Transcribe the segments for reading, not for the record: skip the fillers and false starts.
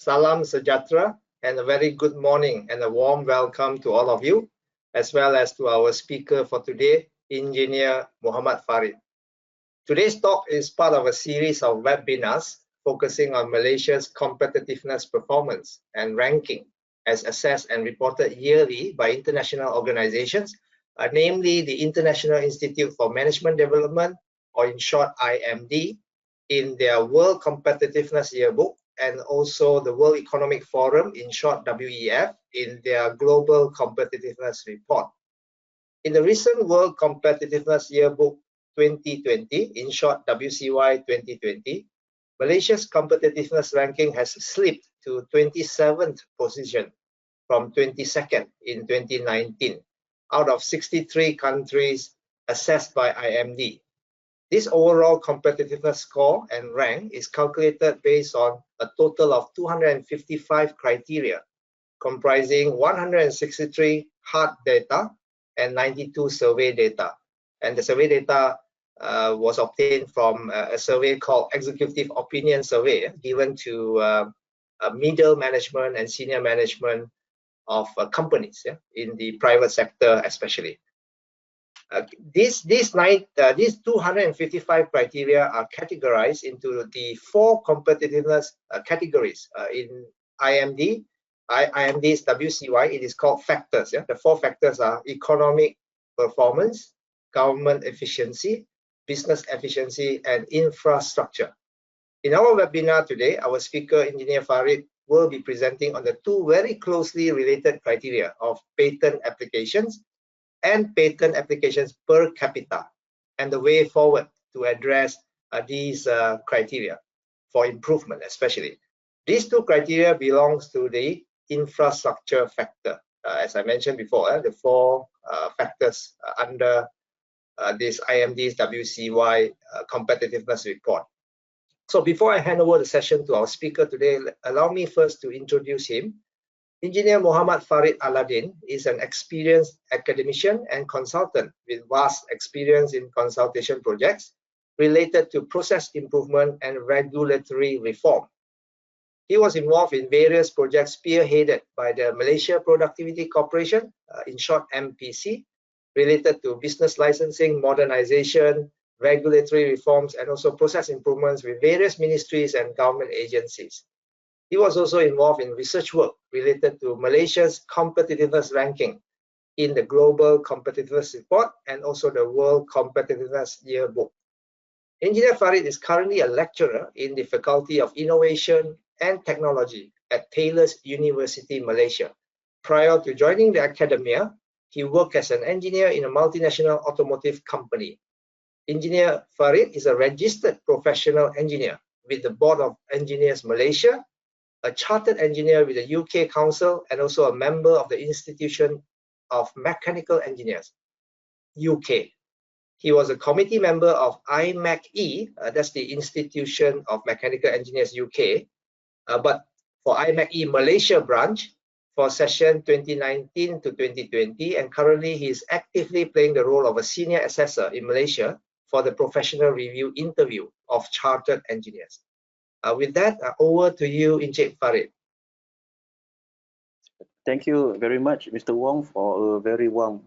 Salam Sejahtera, and a very good morning and a warm welcome to all of you, as well as to our speaker for today, Engineer Muhammad Farid. Today's talk is part of a series of webinars focusing on Malaysia's competitiveness performance and ranking as assessed and reported yearly by international organizations, namely the International Institute for Management Development, or in short IMD, in their World Competitiveness Yearbook, and also the World Economic Forum, in short WEF, in their Global Competitiveness Report. In the recent World Competitiveness Yearbook 2020, in short WCY 2020, Malaysia's competitiveness ranking has slipped to 27th position from 22nd in 2019, out of 63 countries assessed by IMD. This overall competitiveness score and rank is calculated based on a total of 255 criteria, comprising 163 hard data and 92 survey data. And the survey data was obtained from a survey called Executive Opinion Survey, given to middle management and senior management of companies, in the private sector especially. These 255 criteria are categorized into the 4 competitiveness categories in IMD. IMD's WCY, it is called factors. The 4 factors are economic performance, government efficiency, business efficiency, and infrastructure. In our webinar today, our speaker, Engineer Farid, will be presenting on the 2 very closely related criteria of patent applications and patent applications per capita, and the way forward to address these criteria for improvement especially. These 2 criteria belongs to the infrastructure factor. As I mentioned before, the 4 factors under this IMD's WCY competitiveness report. So before I hand over the session to our speaker today, allow me first to introduce him. Engineer Muhammad Farid Aladdin is an experienced academician and consultant with vast experience in consultation projects related to process improvement and regulatory reform. He was involved in various projects spearheaded by the Malaysia Productivity Corporation, in short MPC, related to business licensing, modernization, regulatory reforms, and also process improvements with various ministries and government agencies. He was also involved in research work related to Malaysia's competitiveness ranking in the Global Competitiveness Report and also the World Competitiveness Yearbook. Engineer Farid is currently a lecturer in the Faculty of Innovation and Technology at Taylor's University, Malaysia. Prior to joining the academia, he worked as an engineer in a multinational automotive company. Engineer Farid is a registered professional engineer with the Board of Engineers Malaysia, a chartered engineer with the UK Council, and also a member of the Institution of Mechanical Engineers, UK. He was a committee member of IMechE, that's the Institution of Mechanical Engineers, UK, but for IMechE Malaysia branch for session 2019 to 2020, and currently he is actively playing the role of a senior assessor in Malaysia for the professional review interview of chartered engineers. With that, over to you, Encik Farid. Thank you very much, Mr. Wong, for a very warm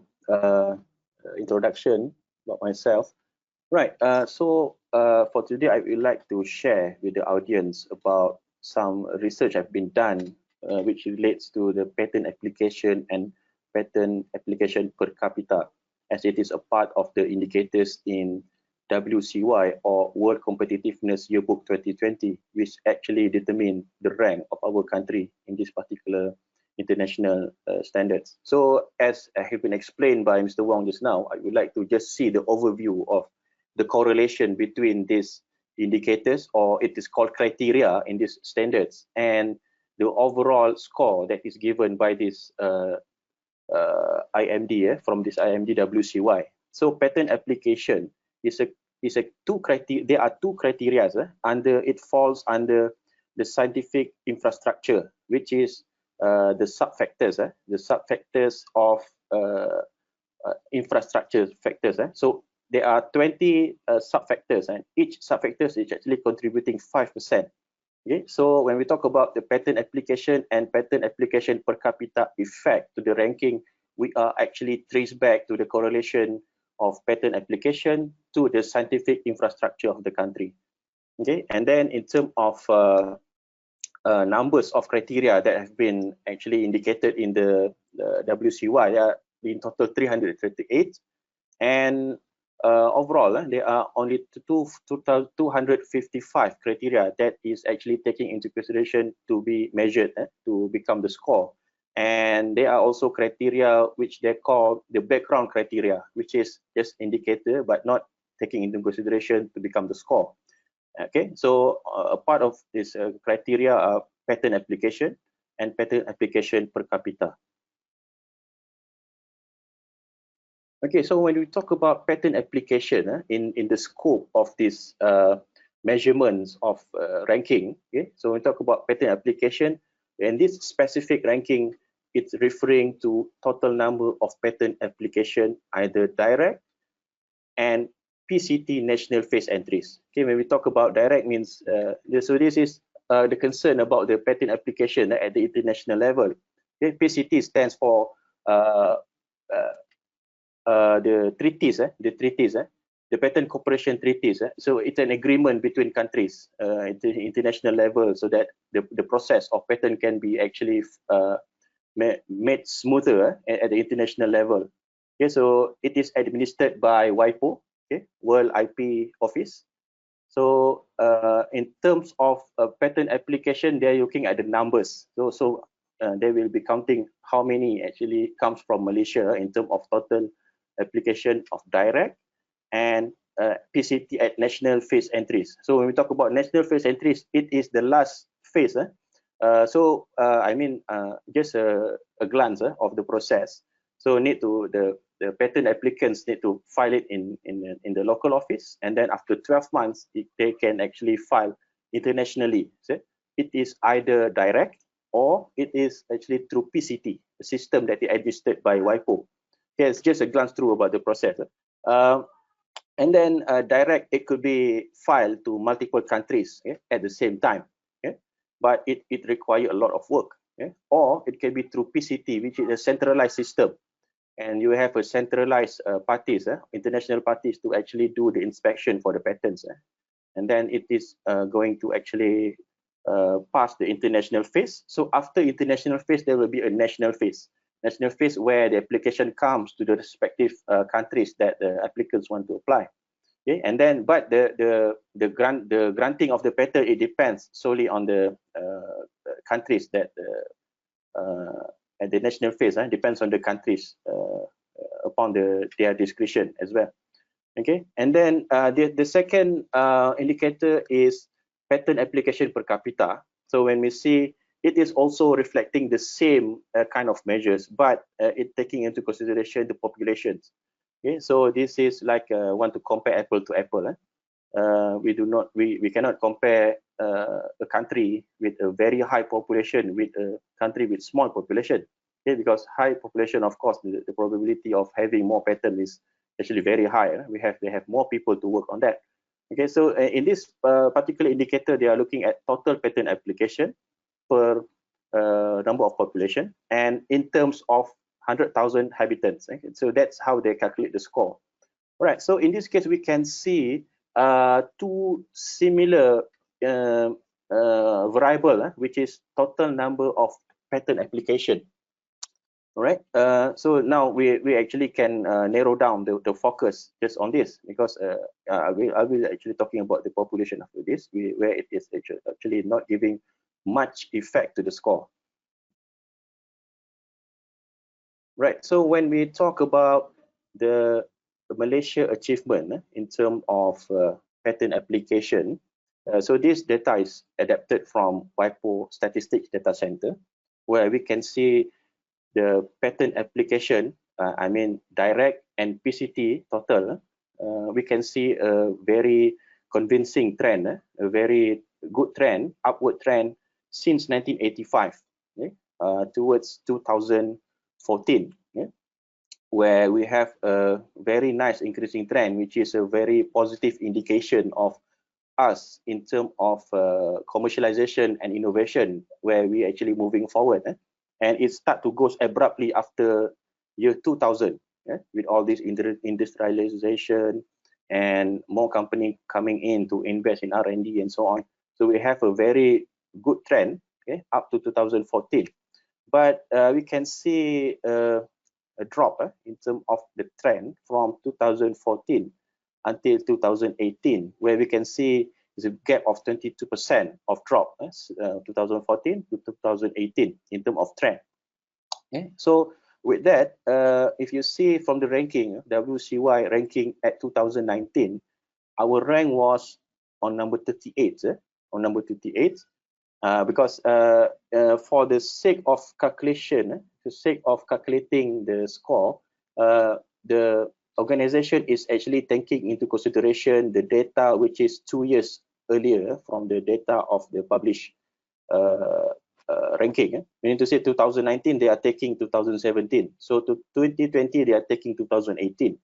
introduction about myself. Right, so for today, I would like to share with the audience about some research I've been done, which relates to the patent application and patent application per capita, as it is a part of the indicators in WCY, or World Competitiveness Yearbook 2020, which actually determine the rank of our country in this particular international standards. So as have been explained by Mr. Wong just now, I would like to just see the overview of the correlation between these indicators, or it is called criteria in these standards, and the overall score that is given by this IMD, from this IMD WCY. So patent application is a two criteria. There are 2 criteria under it falls under the scientific infrastructure, which is the sub-factors, the sub-factors of infrastructure factors. So there are 20 sub-factors, and each sub-factor is actually contributing 5% Okay, so when we talk about the patent application and patent application per capita effect to the ranking, we are actually traced back to the correlation of patent application to the scientific infrastructure of the country. Okay, and then in terms of numbers of criteria that have been actually indicated in the WCY, there are in total 338, and overall there are only 255 criteria that is actually taking into consideration to be measured to become the score. And there are also criteria which they call the background criteria, which is just indicator but not taking into consideration to become the score. Okay, so a part of this criteria are patent application and patent application per capita. Okay, so when we talk about patent application in the scope of this measurements of ranking, okay, so when we talk about patent application, and this specific ranking, it's referring to total number of patent application, either direct and PCT national phase entries. Okay, when we talk about direct means, so this is the concern about the patent application at the international level. Okay, PCT stands for the treaties, the patent cooperation treaties. So it's an agreement between countries at the international level, so that the process of patent can be actually made smoother at the international level. Okay, so it is administered by WIPO, okay, World IP Office. So in terms of patent application, they're looking at the numbers. So they will be counting how many actually comes from Malaysia in terms of total application of direct and PCT at national phase entries. So when we talk about national phase entries, it is the last phase. I mean, just a glance of the process. So the patent applicants need to file it in the local office, and then after 12 months, they can actually file internationally. So it is either direct or it is actually through PCT, a system that is administered by WIPO. Okay, it's just a glance through about the process. And then direct, it could be filed to multiple countries at the same time. But it requires a lot of work. Or it can be through PCT, which is a centralized system. And you have a centralized parties, international parties, to actually do the inspection for the patents. And then it is going to actually pass the international phase. So after international phase, there will be a national phase. National phase where the application comes to the respective countries that the applicants want to apply. Okay, and then but the granting of the patent, it depends solely on the countries that at the national phase. Depends on the countries upon their discretion as well. Okay, and then the second indicator is patent application per capita. So when we see, it is also reflecting the same kind of measures, but it taking into consideration the populations. Okay, so this is like want to compare apple to apple. We cannot compare a country with a very high population with a country with small population. Okay, because high population, of course, the probability of having more patent is actually very high. They have more people to work on that. Okay, so in this particular indicator, they are looking at total patent application per number of population, and in terms of 100,000 inhabitants. So that's how they calculate the score. All right. So in this case, we can see two similar variable, which is total number of patent application. All right. So now we actually can narrow down the focus just on this, because I will actually talking about the population after this, where it is actually not giving much effect to the score. Right. So when we talk about the Malaysia achievement in terms of patent application, so this data is adapted from WIPO Statistics Data Center, where we can see the patent application, I mean direct and PCT total. We can see a very convincing trend, a very good trend, upward trend since 1985 towards 2014, where we have a very nice increasing trend, which is a very positive indication of us in terms of commercialization and innovation, where we actually moving forward. And it start to go abruptly after year 2000, with all this industrialization and more company coming in to invest in R&D and so on. So we have a very good trend, up to 2014. But we can see a drop in terms of the trend from 2014 until 2018, where we can see is a gap of 22% of drop, 2014 to 2018 in terms of trend. So with that, if you see from the ranking, WCY ranking at 2019, our rank was on number 38, because for the sake of calculation, the sake of calculating the score, the organization is actually taking into consideration the data which is 2 years earlier from the data of the published ranking. Meaning to say 2019, they are taking 2017. So to 2020, they are taking 2018.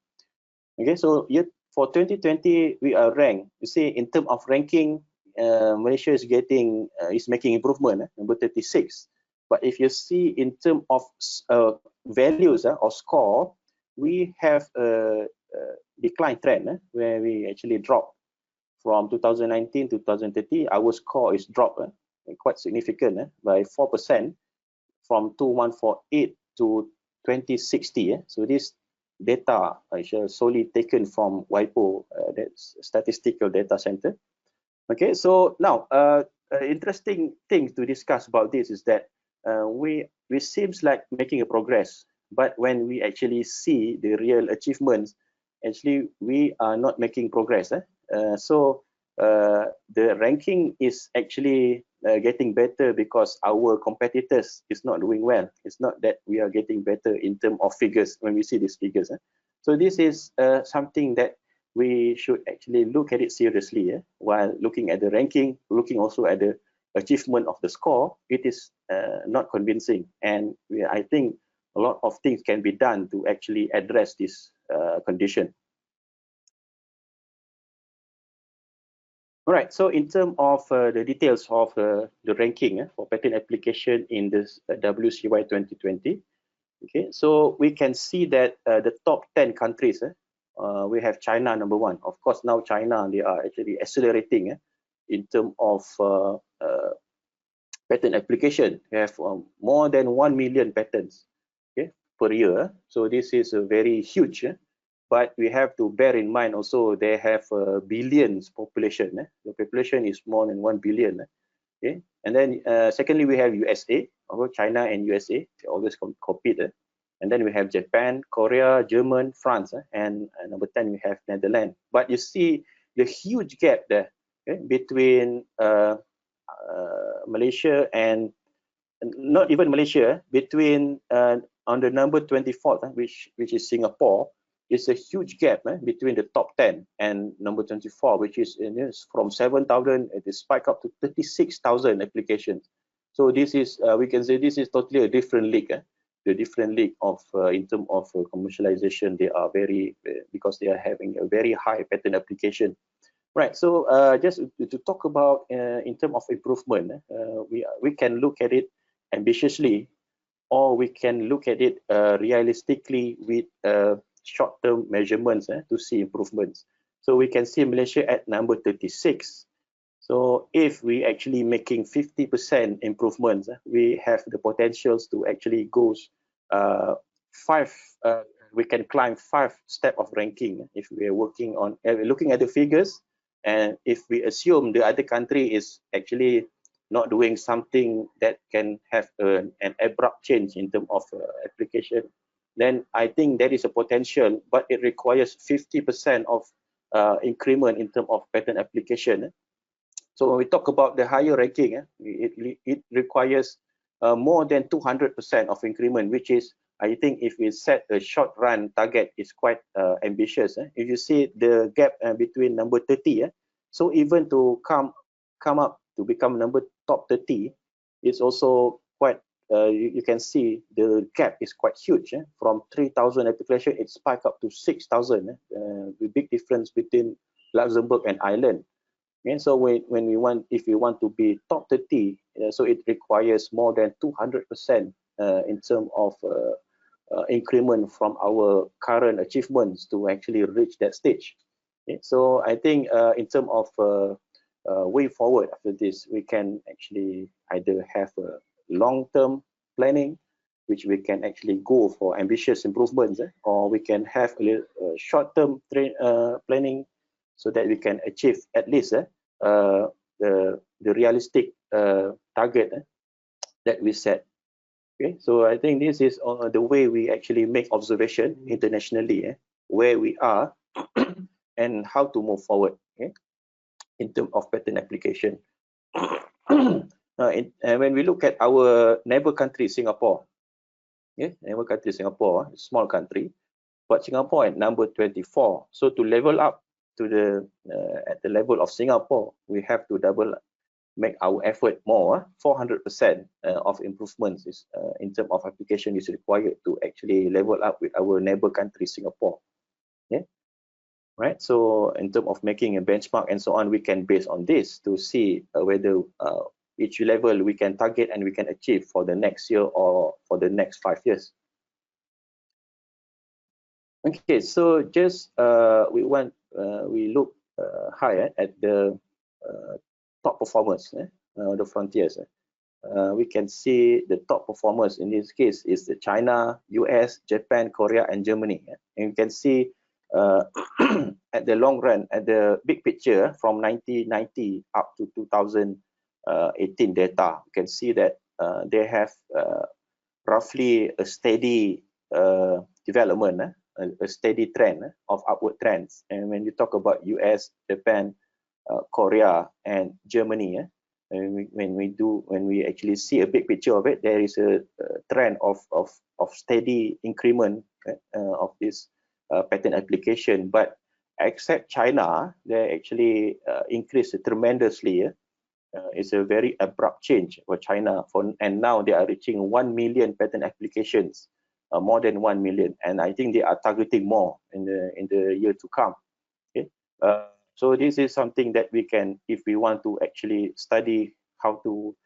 Okay, so for 2020, we are ranked. You see, in terms of ranking, Malaysia is making improvement, number 36. But if you see in terms of values or score, we have a decline trend, where we actually dropped from 2019 to 2030. Our score is dropped quite significant, by 4%, from 2148 to 2060. So this data is solely taken from WIPO, that's Statistical Data Center. Okay, so now interesting thing to discuss about this is that we seems like making a progress, but when we actually see the real achievements, actually we are not making progress. So the ranking is actually getting better because our competitors is not doing well. It's not that we are getting better in terms of figures when we see these figures. So this is something that we should actually look at it seriously. While looking at the ranking, looking also at the achievement of the score, it is not convincing. And I think a lot of things can be done to actually address this condition. All right, so in terms of the details of the ranking for patent application in this WCY 2020, okay, so we can see that the top 10 countries, we have China number 1. Of course, now China, they are actually accelerating in terms of patent application. We have more than 1 million patents, okay, per year. So this is a very huge. But we have to bear in mind also they have billions population. The population is more than 1 billion. Okay, and then secondly we have USA, China and USA, they always compete. And then we have Japan, Korea, German, France, and number 10 we have Netherlands. But you see the huge gap there, okay, between Malaysia and not even Malaysia, between on the number 24th, which is Singapore. It's a huge gap between the top 10 and number 24, which is from 7,000, it is spike up to 36,000 applications. So this is, we can say this is totally a different league. The different league of in terms of commercialization, they are very, because they are having a very high patent application. Right, so just to talk about in terms of improvement, we can look at it ambitiously, or we can look at it realistically with short-term measurements to see improvements. So we can see Malaysia at number 36. So if we actually making 50% improvements, we have the potentials to actually go we can climb 5 steps of ranking if we are working on looking at the figures. And if we assume the other country is actually not doing something that can have an abrupt change in terms of application, then I think there is a potential, but it requires 50% of increment in terms of patent application. So when we talk about the higher ranking, it requires more than 200% of increment, which is, I think, if we set a short run target, is quite ambitious. If you see the gap between number 30, so even to come up to become number top 30, is also quite. You can see the gap is quite huge. From 3,000 application, it spiked up to 6,000. The big difference between Luxembourg and Ireland. And so if we want to be top 30, so it requires more than 200% in terms of increment from our current achievements to actually reach that stage. Okay? So I think in terms of way forward after this, we can actually either have a long-term planning, which we can actually go for ambitious improvements, or we can have a short-term planning so that we can achieve at least the realistic target that we set. Okay, so I think this is the way we actually make observation internationally, where we are and how to move forward, okay, in terms of patent application. And when we look at our neighbor country, Singapore, neighbor country Singapore, small country, but Singapore at number 24. So to level up to the at the level of Singapore, we have to make our effort more. 400% of improvements is in terms of application is required to actually level up with our neighbor country Singapore. Yeah, right. So in terms of making a benchmark and so on, we can base on this to see whether each level we can target and we can achieve for the next year or for the next 5 years. Okay, so just we look higher at the top performers, the frontiers. We can see the top performers in this case is the China, US, Japan, Korea, and Germany. And you can see at the long run, at the big picture from 1990 up to 2018 data, you can see that they have roughly a steady development, a steady trend of upward trends. And when you talk about US, Japan, Korea, and Germany, when we actually see a big picture of it, there is a trend of steady increment of this patent application. But except China, they actually increased tremendously. It's a very abrupt change for China, and now they are reaching 1 million patent applications, more than 1 million, and I think they are targeting more in the year to come. Okay, so this is something that we can, if we want to actually study how to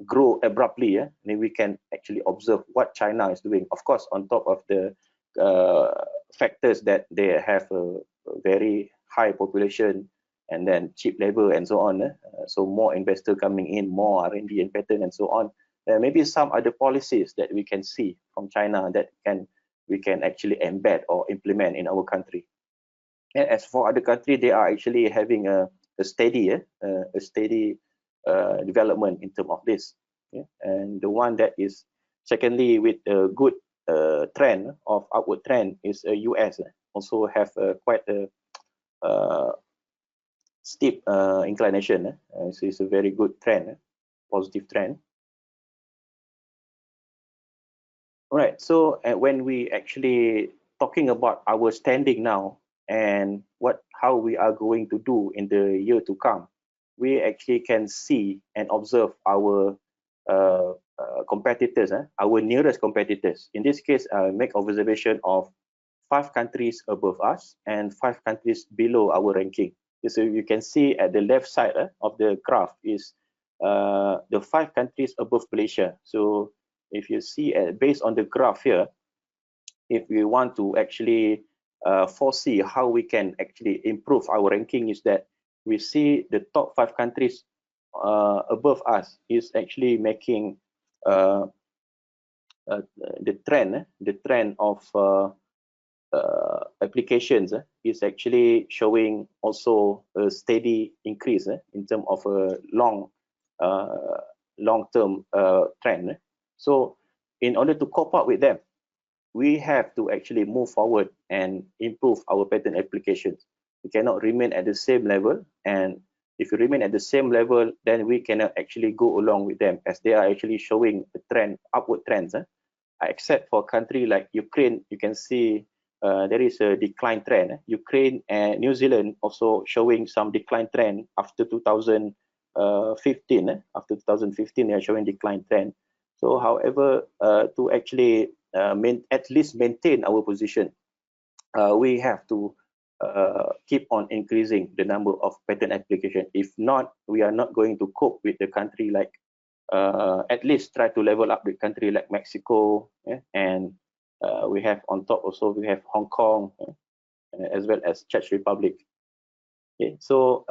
grow abruptly, then we can actually observe what China is doing. Of course, on top of the factors that they have a very high population and then cheap labor and so on. So more investor coming in, more R&D and patent and so on. Maybe some other policies that we can see from China that we can actually embed or implement in our country. And as for other countries, they are actually having a steady development in terms of this. Yeah? And the one that is secondly with a good trend of upward trend is US. Also have quite a steep inclination. So it's a very good trend, positive trend. All right, so when we actually talking about our standing now and how we are going to do in the year to come, we actually can see and observe our competitors, our nearest competitors. In this case, make observation of 5 countries above us and 5 countries below our ranking. So you can see at the left side of the graph is the 5 countries above Malaysia. So if you see based on the graph here, if we want to actually foresee how we can actually improve our ranking, is that we see the top 5 countries above us is actually making the trend of applications is actually showing also a steady increase in terms of a long-term trend. So in order to cope up with them, we have to actually move forward and improve our patent applications. We cannot remain at the same level, and if we remain at the same level, then we cannot actually go along with them, as they are actually showing a trend, upward trends. Except for a country like Ukraine, you can see there is a decline trend. Ukraine and New Zealand also showing some decline trend after 2015. After 2015, they are showing decline trend. So, however, to actually at least maintain our position, we have to keep on increasing the number of patent application. If not, we are not going to cope with the country like, at least try to level up the country like Mexico, and we have on top also we have Hong Kong, as well as Czech Republic. Okay, so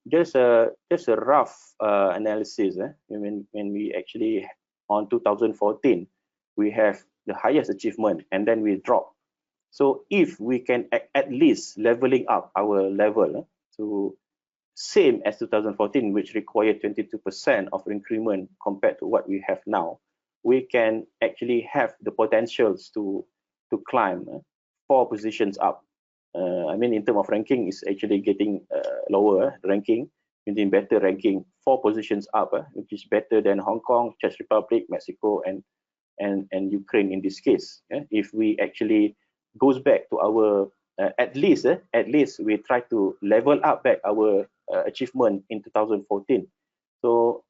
just a rough analysis. When we actually on 2014 we have the highest achievement and then we drop. So if we can at least leveling up our level to same as 2014, which required 22% of increment compared to what we have now, we can actually have the potentials to climb 4 positions up. I mean, in terms of ranking, is actually getting lower ranking, meaning better ranking 4 positions up, which is better than Hong Kong, Czech Republic, Mexico, and Ukraine in this case. If we actually goes back to our at least we try to level up back our achievement in 2014. So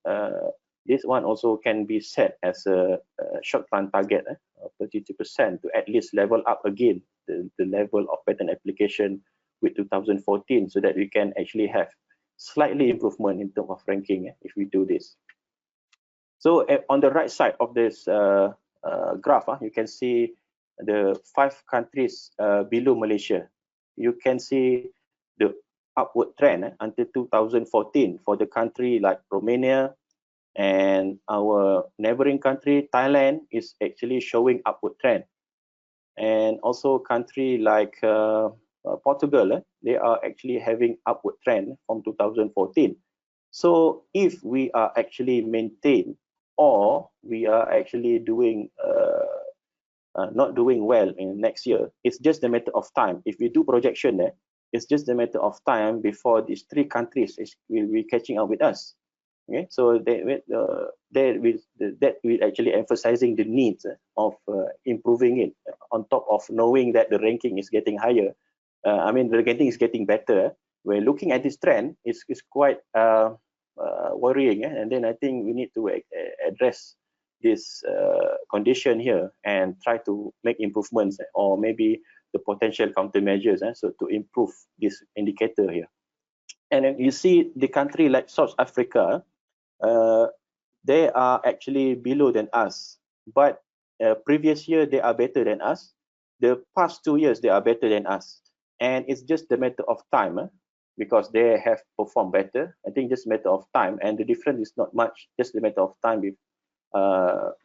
this one also can be set as a short-run target of 32% to at least level up again the level of patent application with 2014, so that we can actually have slightly improvement in terms of ranking if we do this. So on the right side of this graph, you can see the 5 countries below Malaysia. You can see the upward trend until 2014 for the country like Romania, and our neighboring country Thailand is actually showing upward trend, and also country like Portugal, they are actually having upward trend from 2014. So if we are actually maintain, or we are actually doing not doing well in next year, it's just a matter of time. If we do projection there, it's just a matter of time before these 3 countries will be catching up with us. Okay, so that will actually emphasizing the needs of improving it on top of knowing that the ranking is getting higher. I mean, the ranking is getting better. We're looking at this trend, it's quite worrying, and then I think we need to address this condition here and try to make improvements, or maybe the potential countermeasures, so to improve this indicator here. And then you see the country like South Africa, they are actually below than us, but previous year they are better than us. The past 2 years they are better than us, and it's just a matter of time, because they have performed better. I think just a matter of time, and the difference is not much, just a matter of time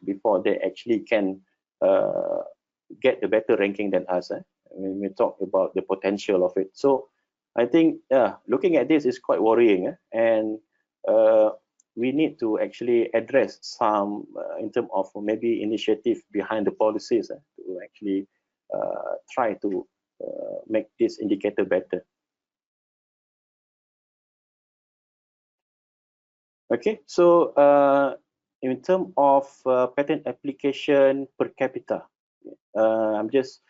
before they actually can get the better ranking than us, when we talk about the potential of it. So I think looking at this is quite worrying, and we need to actually address some in terms of maybe initiative behind the policies to actually try to make this indicator better. Okay, so in terms of patent application per capita, I'm just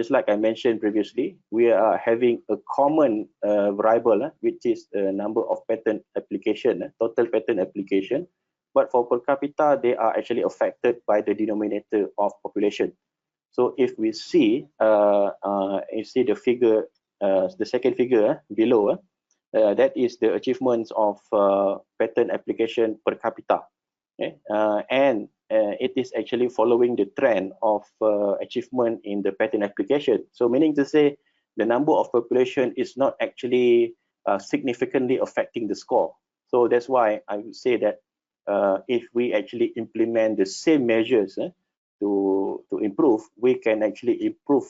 like I mentioned previously, we are having a common variable, which is the number of patent application, total patent application. But for per capita, they are actually affected by the denominator of population. So if we see, the figure, the second figure below, that is the achievements of patent application per capita, okay? And it is actually following the trend of achievement in the patent application. So meaning to say, the number of population is not actually significantly affecting the score. So that's why I would say that if we actually implement the same measures to improve, we can actually improve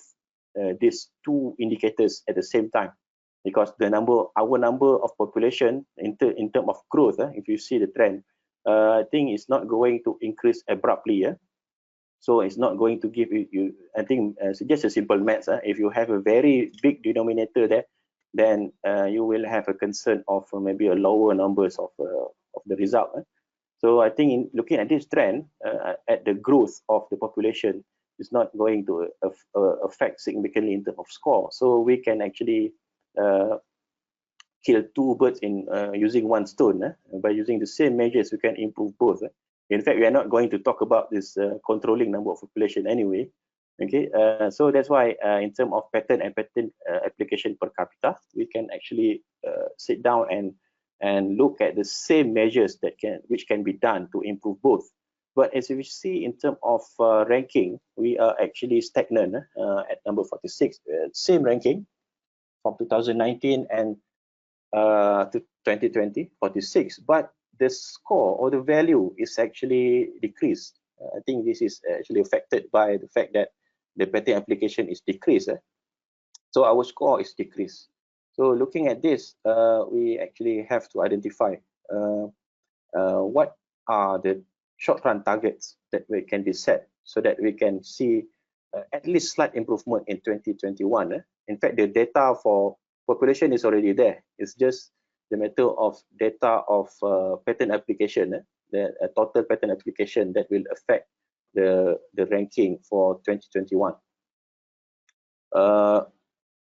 these 2 indicators at the same time. Because our number of population in terms of growth, if you see the trend, I think it's not going to increase abruptly. So it's not going to give you I think it's just a simple maths. If you have a very big denominator there, then you will have a concern of maybe a lower numbers of the result. So I think in looking at this trend, at the growth of the population is not going to affect significantly in terms of score. So we can actually kill 2 birds in using 1 stone. By using the same measures, we can improve both. In fact, we are not going to talk about this controlling number of population anyway. Okay, so that's why in terms of patent and patent application per capita, we can actually sit down and look at the same measures that which can be done to improve both. But as we see in terms of ranking, we are actually stagnant at number 46, same ranking from 2019 and to 2020, 46. But the score or the value is actually decreased. I think this is actually affected by the fact that the patent application is decreased. So our score is decreased. So looking at this, we actually have to identify what are the short-run targets that we can be set so that we can see at least slight improvement in 2021. In fact, the data for population is already there. It's just the matter of data of patent application, the total patent application that will affect the ranking for 2021.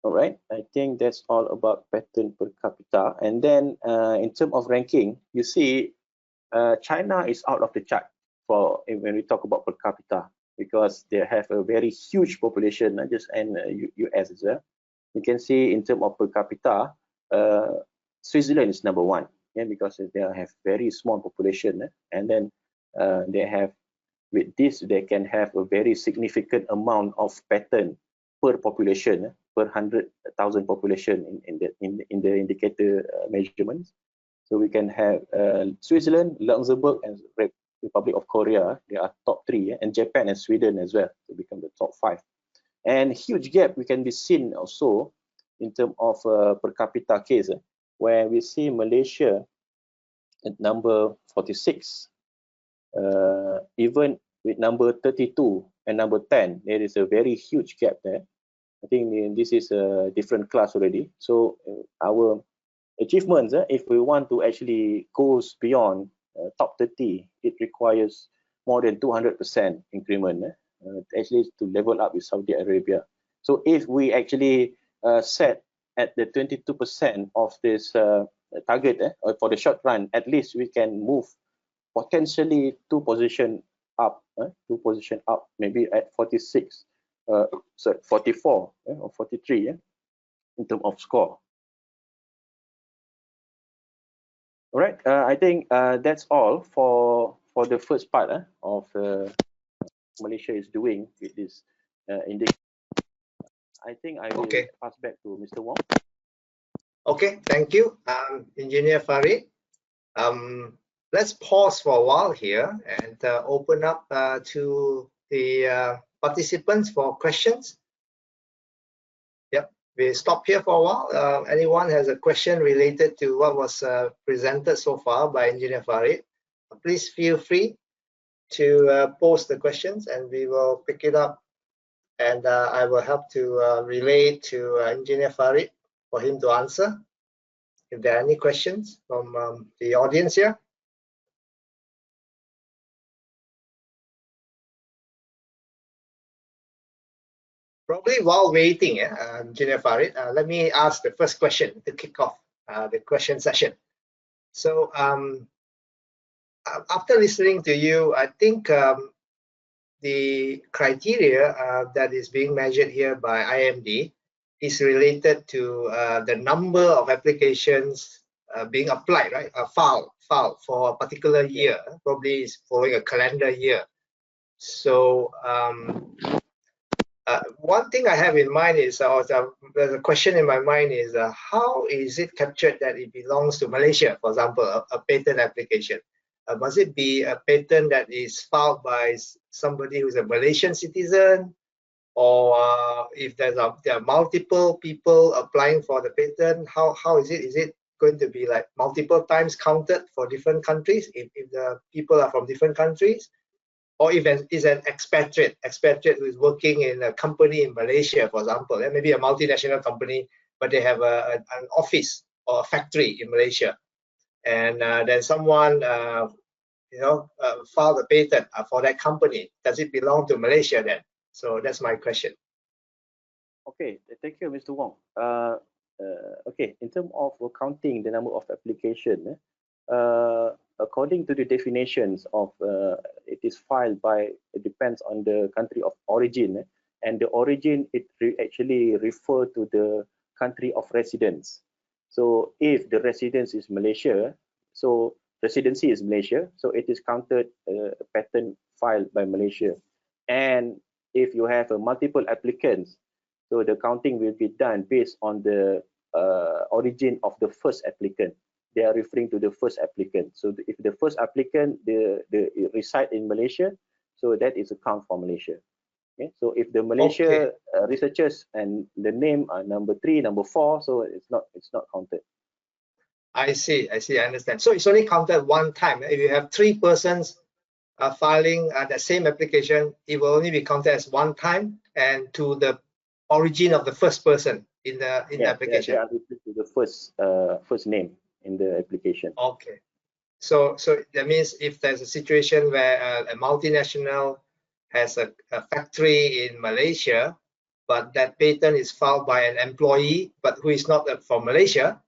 All right, I think that's all about patent per capita. And then in terms of ranking, you see China is out of the chart for when we talk about per capita because they have a very huge population, not just in US as well. You can see in terms of per capita, Switzerland is number one, yeah, because they have very small population, and then they have with this they can have a very significant amount of patent per population, per 100,000 population in the indicator measurements. So we can have Switzerland, Luxembourg, and Republic of Korea. They are top three, and Japan and Sweden as well to become the top five. And huge gap we can be seen also in terms of per capita case, where we see Malaysia at number 46, even with number 32 and number 10, there is a very huge gap there. I think this is a different class already. So our achievements, if we want to actually go beyond top 30, it requires more than 200% increment actually to level up with Saudi Arabia. So if we actually set at the 22% of this target for the short run, at least we can move potentially two position up, maybe at 46, sorry, 44 or 43 in terms of score. All right, I think that's all for the first part of Malaysia is doing with this index. I think I will pass back to Mr. Wong. Okay, thank you, Engineer Farid. Let's pause for a while here and open up to the participants for questions. Yep, we stop here for a while. Anyone has a question related to what was presented so far by Engineer Farid, please feel free to post the questions and we will pick it up, and I will help to relay to Engineer Farid for him to answer. If there are any questions from the audience here. Probably while waiting, Engineer Farid, let me ask the first question to kick off the question session. So after listening to you, I think the criteria that is being measured here by IMD is related to the number of applications being applied, right? Filed for a particular year, probably is following a calendar year. So one thing I have in mind is, there's a question in my mind is, how is it captured that it belongs to Malaysia, for example, a patent application? Must it be a patent that is filed by somebody who's a Malaysian citizen? Or if there are multiple people applying for the patent, how is it? Is it going to be like multiple times counted for different countries if the people are from different countries? Or if it is an expatriate who is working in a company in Malaysia, for example, maybe a multinational company, but they have an office or a factory in Malaysia, and then someone filed a patent for that company. Does it belong to Malaysia then? So that's my question. Okay, thank you, Mr. Wong. Okay, in terms of counting the number of applications, according to the definitions of it is filed by, it depends on the country of origin. and the origin actually refer to the country of residence. So if the residence is Malaysia, so residency is Malaysia, so it is counted a patent filed by Malaysia. And if you have a multiple applicants, so the counting will be done based on the origin of the first applicant. They are referring to the first applicant. So if the first applicant the reside in Malaysia, so that is a count for Malaysia. Okay, so if the Malaysia researchers and the name are number 3, number 4, so it's not counted. I see, I understand. So it's only counted one time. If you have 3 persons filing the same application, it will only be counted as one time and to the origin of the first person in the application. They are referred to the first name in the application. Okay. So that means if there's a situation where a multinational has a factory in Malaysia, but that patent is filed by an employee, but who is not from Malaysia.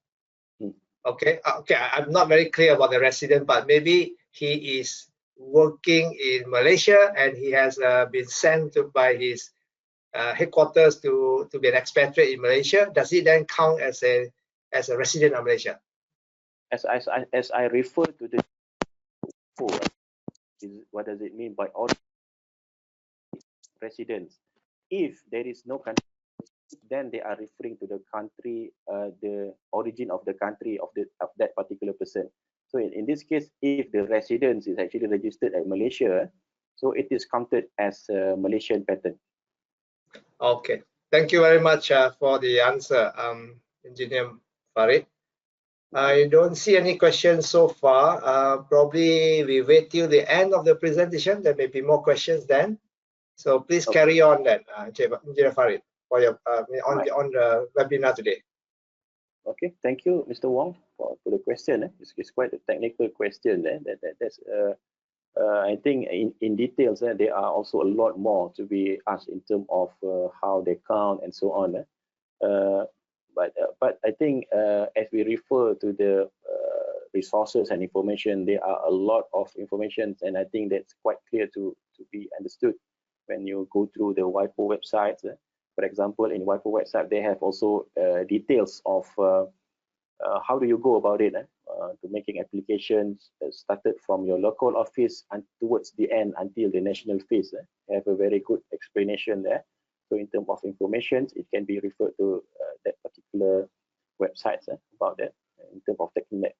Okay, I'm not very clear about the resident, but maybe he is working in Malaysia and he has been sent by his headquarters to be an expatriate in Malaysia. Does it then count as a resident of Malaysia? As I refer to the what does it mean by all residents? If there is no country, then they are referring to the country, the origin of the country of that particular person. So in this case, if the residence is actually registered at Malaysia, so it is counted as a Malaysian patent. Okay, thank you very much for the answer, Engineer Farid. I don't see any questions so far. Probably we wait till the end of the presentation. There may be more questions then. So please carry on then, Engineer Farid, for your on the webinar today. Okay, thank you, Mr. Wong, for the question. It's quite a technical question. That's I think in details there are also a lot more to be asked in terms of how they count and so on. But I think as we refer to the resources and information, there are a lot of information, and I think that's quite clear to be understood when you go through the WIPO website. For example, in WIPO website, they have also details of how do you go about it to making applications started from your local office and towards the end until the national phase. They have a very good explanation there. So in terms of information, it can be referred to that particular website about that in terms of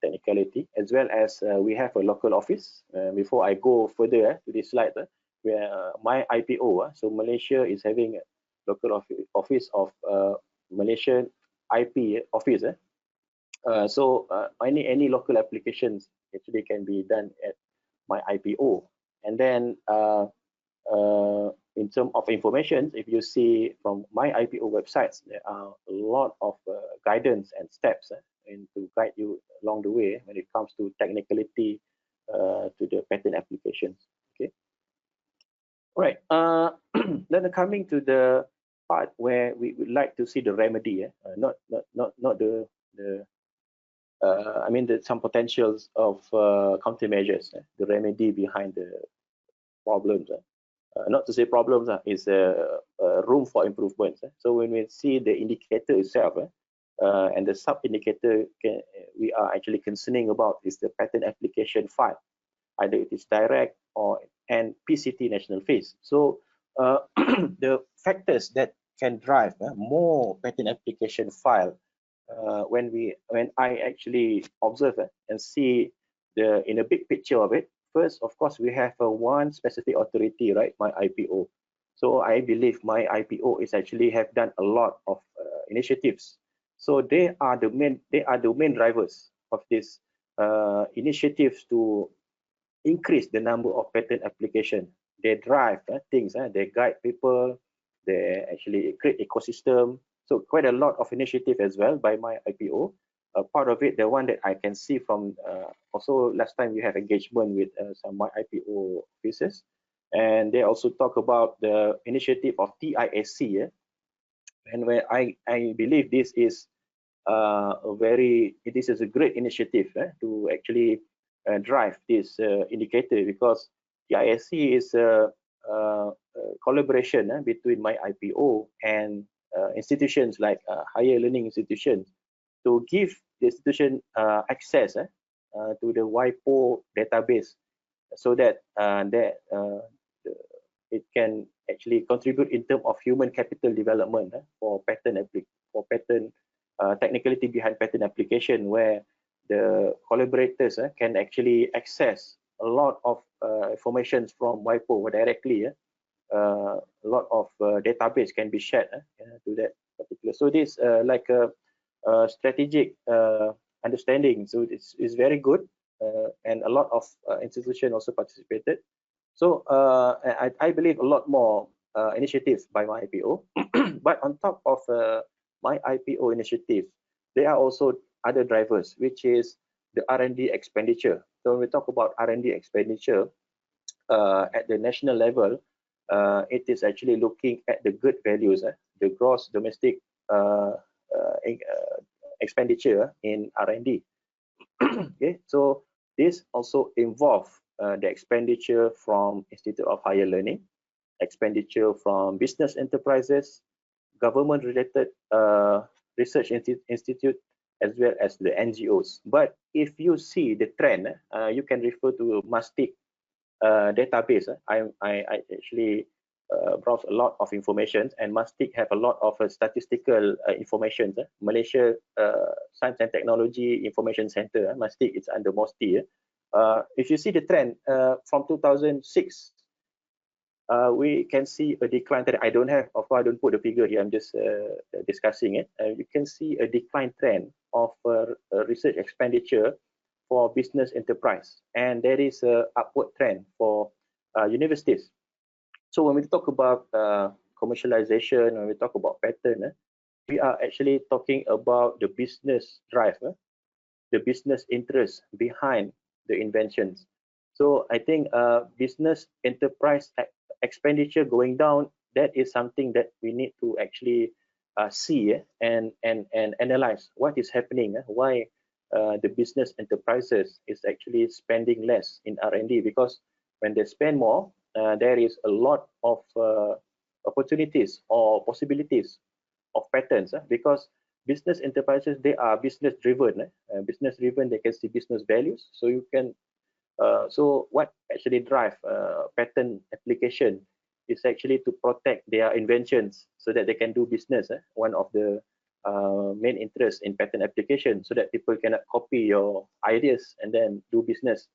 technicality, as well as we have a local office. Before I go further to this slide, where my IPO, so Malaysia is having a local office of Malaysian IP office. So any local applications actually can be done at my IPO. And then in terms of information, if you see from my IPO websites, there are a lot of guidance and steps and to guide you along the way when it comes to technicality to the patent applications. Okay. All right. Then coming to the part where we would like to see the remedy, not the I mean some potentials of countermeasures, the remedy behind the problems. Not to say problems, is room for improvement. So when we see the indicator itself and the sub-indicator we are actually concerning about is the patent application file, either it is direct or and PCT national phase. So the factors that can drive more patent application file when I actually observe and see in a big picture of it. First, of course, we have one specific authority, right? My IPO. So I believe my IPO is actually have done a lot of initiatives. So they are the main drivers of this initiatives to increase the number of patent application. They drive things. They guide people. They actually create ecosystem. So quite a lot of initiative as well by my IPO. Part of it, the one that I can see from also last time we have engagement with some my IPO officers, and they also talk about the initiative of TISC, and where I believe this is this is a great initiative to actually drive this indicator, because TISC is collaboration between my IPO and institutions like higher learning institutions to give the institution access to the WIPO database, so that it can actually contribute in terms of human capital development for patent technicality behind patent application, where the collaborators can actually access a lot of information from WIPO directly. A lot of database can be shared to that particular. So this like a strategic understanding. So it's very good, and a lot of institutions also participated. So I believe a lot more initiatives by my IPO. But on top of my IPO initiative, there are also other drivers, which is the R&D expenditure. So when we talk about R&D expenditure at the national level, it is actually looking at the good values, the gross domestic expenditure in R&D. Okay, so this also involve the expenditure from Institute of Higher Learning, expenditure from business enterprises, government-related research institute, as well as the NGOs. But if you see the trend, you can refer to Mastic database. I actually browse a lot of information, and Mastic have a lot of statistical information. Malaysia Science and Technology Information Center, Mastic, it's under MOSTI. If you see the trend from 2006, we can see a decline trend. I don't put the figure here, I'm just discussing it. You can see a decline trend of research expenditure for business enterprise, and there is a upward trend for universities. So when we talk about commercialization, when we talk about patent, we are actually talking about the business drive, the business interest behind the inventions. So I think business enterprise expenditure going down, that is something that we need to actually see and analyze what is happening, why the business enterprises is actually spending less in R&D, because when they spend more, there is a lot of opportunities or possibilities of patents, because business enterprises, they are business driven. Business driven, they can see business values. So you can so what actually drive patent application is actually to protect their inventions so that they can do business. One of the main interests in patent application, so that people cannot copy your ideas and then do business.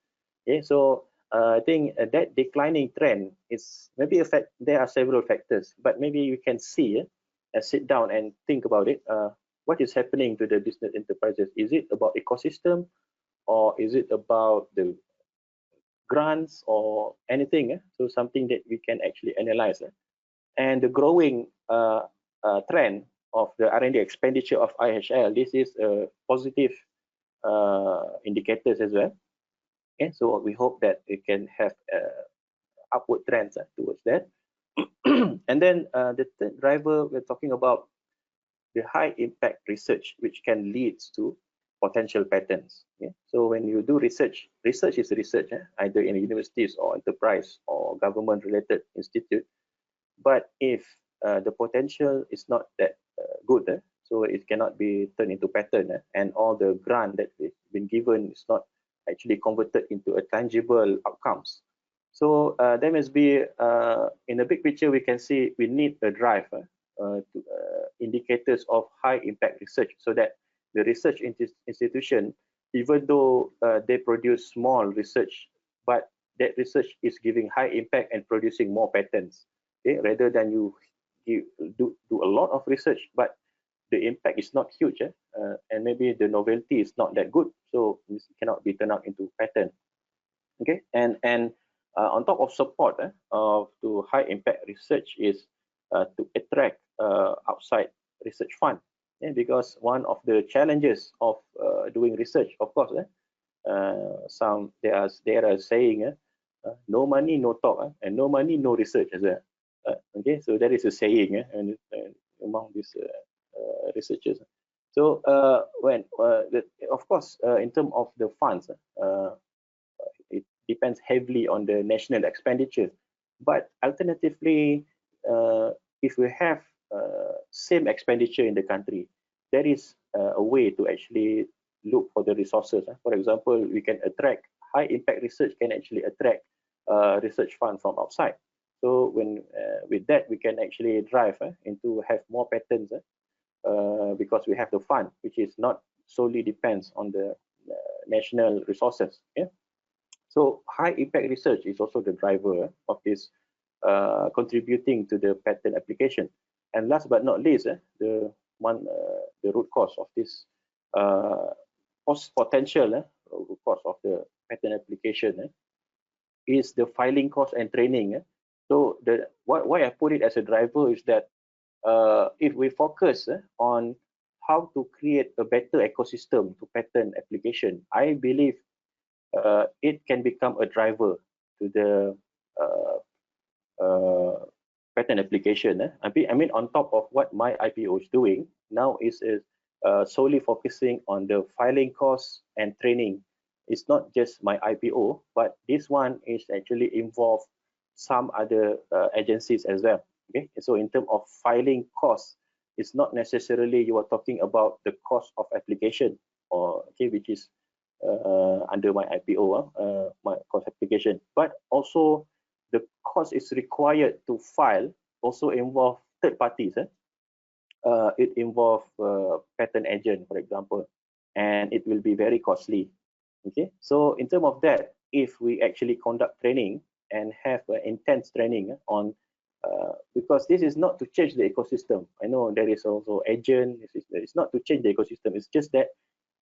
Okay, so I think that declining trend is maybe there are several factors, but maybe you can see sit down and think about it. What is happening to the business enterprises? Is it about ecosystem, or is it about the grants or anything? So something that we can actually analyze. And the growing trend of the R&D expenditure of IHL, this is a positive indicators as well. Okay, so we hope that we can have upward trends towards that. And then the third driver, we're talking about the high impact research, which can lead to potential patents. Okay? So when you do research, research is research, either in universities or enterprise or government related institute. But if the potential is not that good, so it cannot be turned into patent, and all the grant that has been given is not actually converted into a tangible outcomes. So there must be, in the big picture, we can see we need a drive to indicators of high impact research, so that the research institution, even though they produce small research, but that research is giving high impact and producing more patents. Okay? Rather than you do a lot of research, but the impact is not huge, and maybe the novelty is not that good, so this cannot be turned out into patent. Okay, and on top of support to high impact research is to attract outside research fund. Yeah, because one of the challenges of doing research, of course, they are saying no money, no talk, and no money, no research as well. Okay, so that is a saying among these researchers. So of course, in terms of the funds, it depends heavily on the national expenditure. But alternatively, if we have same expenditure in the country, there is a way to actually look for the resources. For example, we can attract high impact research, can actually attract research fund from outside. So when with that, we can actually drive into have more patents because we have the fund, which is not solely depends on the national resources. Yeah. So high impact research is also the driver of this contributing to the patent application. And last but not least, the root cause of this potential root cause of the patent application is the filing cost and training. So why I put it as a driver is that if we focus on how to create a better ecosystem to patent application, I believe it can become a driver to the patent application. I mean, on top of what my IPO is doing now is solely focusing on the filing costs and training. It's not just my IPO, but this one is actually involve some other agencies as well. Okay, so in terms of filing costs, it's not necessarily you are talking about the cost of application or okay, which is under my IPO, my cost application, but also the cost is required to file also involve third parties. It involves patent agent, for example, and it will be very costly. Okay, so in terms of that, if we actually conduct training and have intense training on because this is not to change the ecosystem. I know there is also agent. It's not to change the ecosystem. It's just that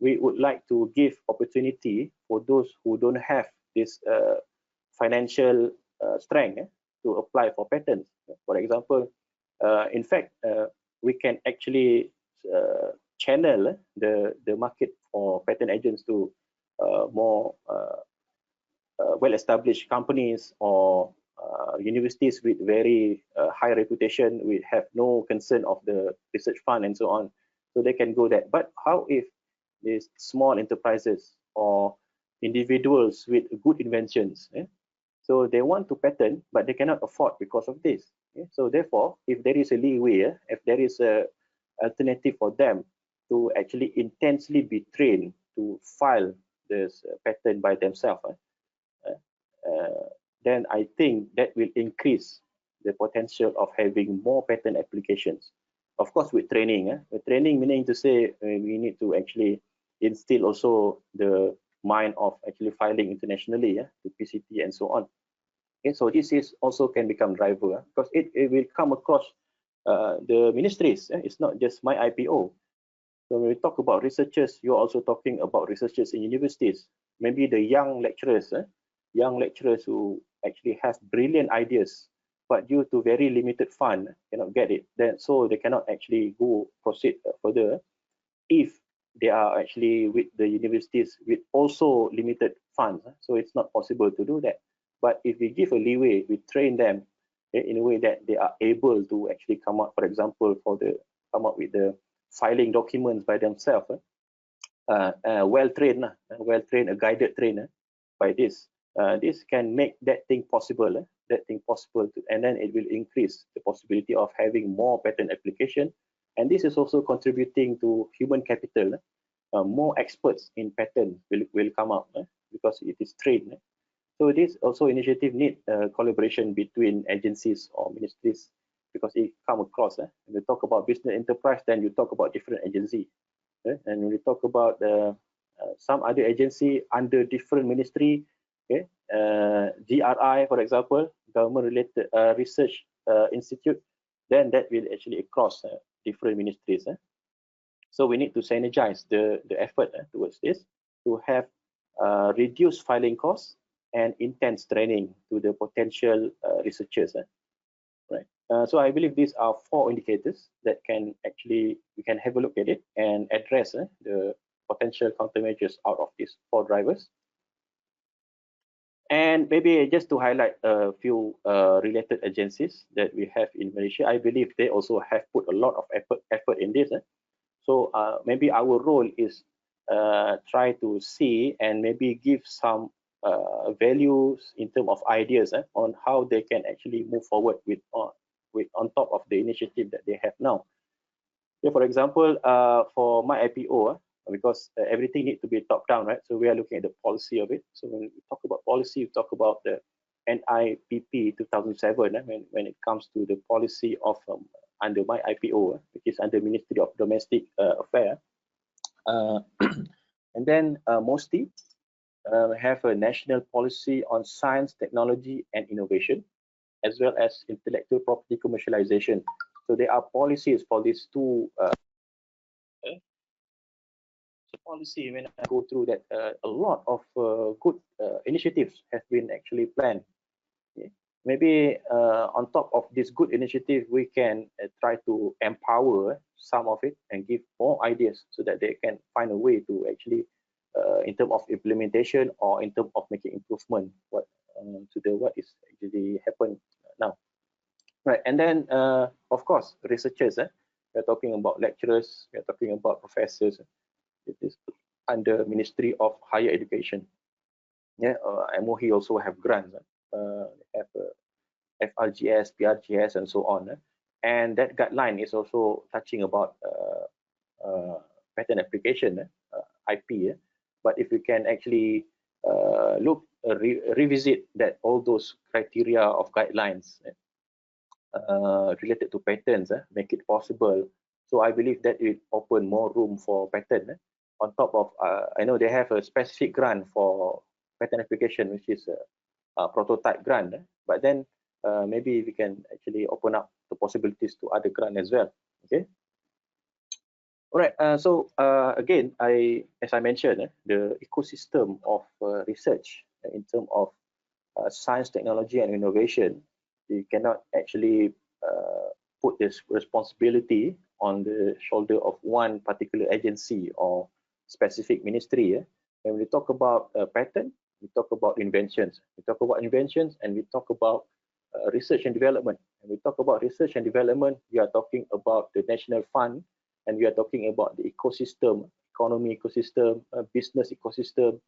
we would like to give opportunity for those who don't have this financial strength to apply for patents. For example, in fact, we can actually channel the market for patent agents to more well-established companies or universities with very high reputation, we have no concern of the research fund and so on, so they can go that. But how if these small enterprises or individuals with good inventions, so they want to patent but they cannot afford because of this. So therefore, if there is a leeway, if there is a alternative for them to actually intensely be trained to file this patent by themselves, then I think that will increase the potential of having more patent applications. Of course, with training, training meaning to say we need to actually instill also the mind of actually filing internationally to PCT and so on. Okay, so this is also can become driver because it will come across the ministries. It's not just my IPO. So when we talk about researchers, you're also talking about researchers in universities. Maybe the young lecturers who actually have brilliant ideas, but due to very limited fund, cannot get it. Then so they cannot actually proceed further if they are actually with the universities with also limited funds. So it's not possible to do that. But if we give a leeway, we train them in a way that they are able to actually come up, for example, come up with the filing documents by themselves, well-trained, a guided trainer by this. This can make that thing possible, and then it will increase the possibility of having more patent application. And this is also contributing to human capital. More experts in patent will come up because it is trained. So this also initiative need collaboration between agencies or ministries because it come across. When you talk about business enterprise, then you talk about different agency. And when we talk about some other agency under different ministry, okay, GRI, for example, government-related research institute, then that will actually across different ministries. So we need to synergize the effort towards this to have reduced filing costs and intense training to the potential researchers. Right. So I believe these are 4 indicators that can actually we can have a look at it and address the potential countermeasures out of these 4 drivers. And maybe just to highlight a few related agencies that we have in Malaysia, I believe they also have put a lot of effort in this. So maybe our role is try to see and maybe give some values, in terms of ideas on how they can actually move forward with on top of the initiative that they have now. Yeah, for example, for my IPO, because everything needs to be top down, right? So we are looking at the policy of it. So when we talk about policy, we talk about the NIPP 2007 when it comes to the policy of under my IPO, which is under Ministry of Domestic Affairs. And then MOSTI have a national policy on science, technology, and innovation, as well as intellectual property commercialization. So there are policies for these two policy. When I go through that, a lot of good initiatives have been actually planned. Okay. Maybe on top of this good initiative, we can try to empower some of it and give more ideas so that they can find a way to actually, in terms of implementation or in terms of making improvement to what is actually happened now. Right, and then of course researchers. We're talking about lecturers. We're talking about professors. It is under Ministry of Higher Education. Yeah, MOE also have grants. They have FRGS, PRGS, and so on. And that guideline is also touching about patent application, IP. But if we can actually revisit that all those criteria of guidelines related to patents, make it possible. So I believe that it open more room for patent. On top of, I know they have a specific grant for patent application, which is a prototype grant. But then maybe we can actually open up the possibilities to other grant as well. Okay. All right. So again, as I mentioned, the ecosystem of research in terms of science, technology, and innovation, you cannot actually put this responsibility on the shoulder of one particular agency or specific ministry. When we talk about patent, we talk about inventions. We talk about inventions, and we talk about research and development. When we talk about research and development, we are talking about the national fund, and we are talking about the ecosystem, economy ecosystem, business ecosystem,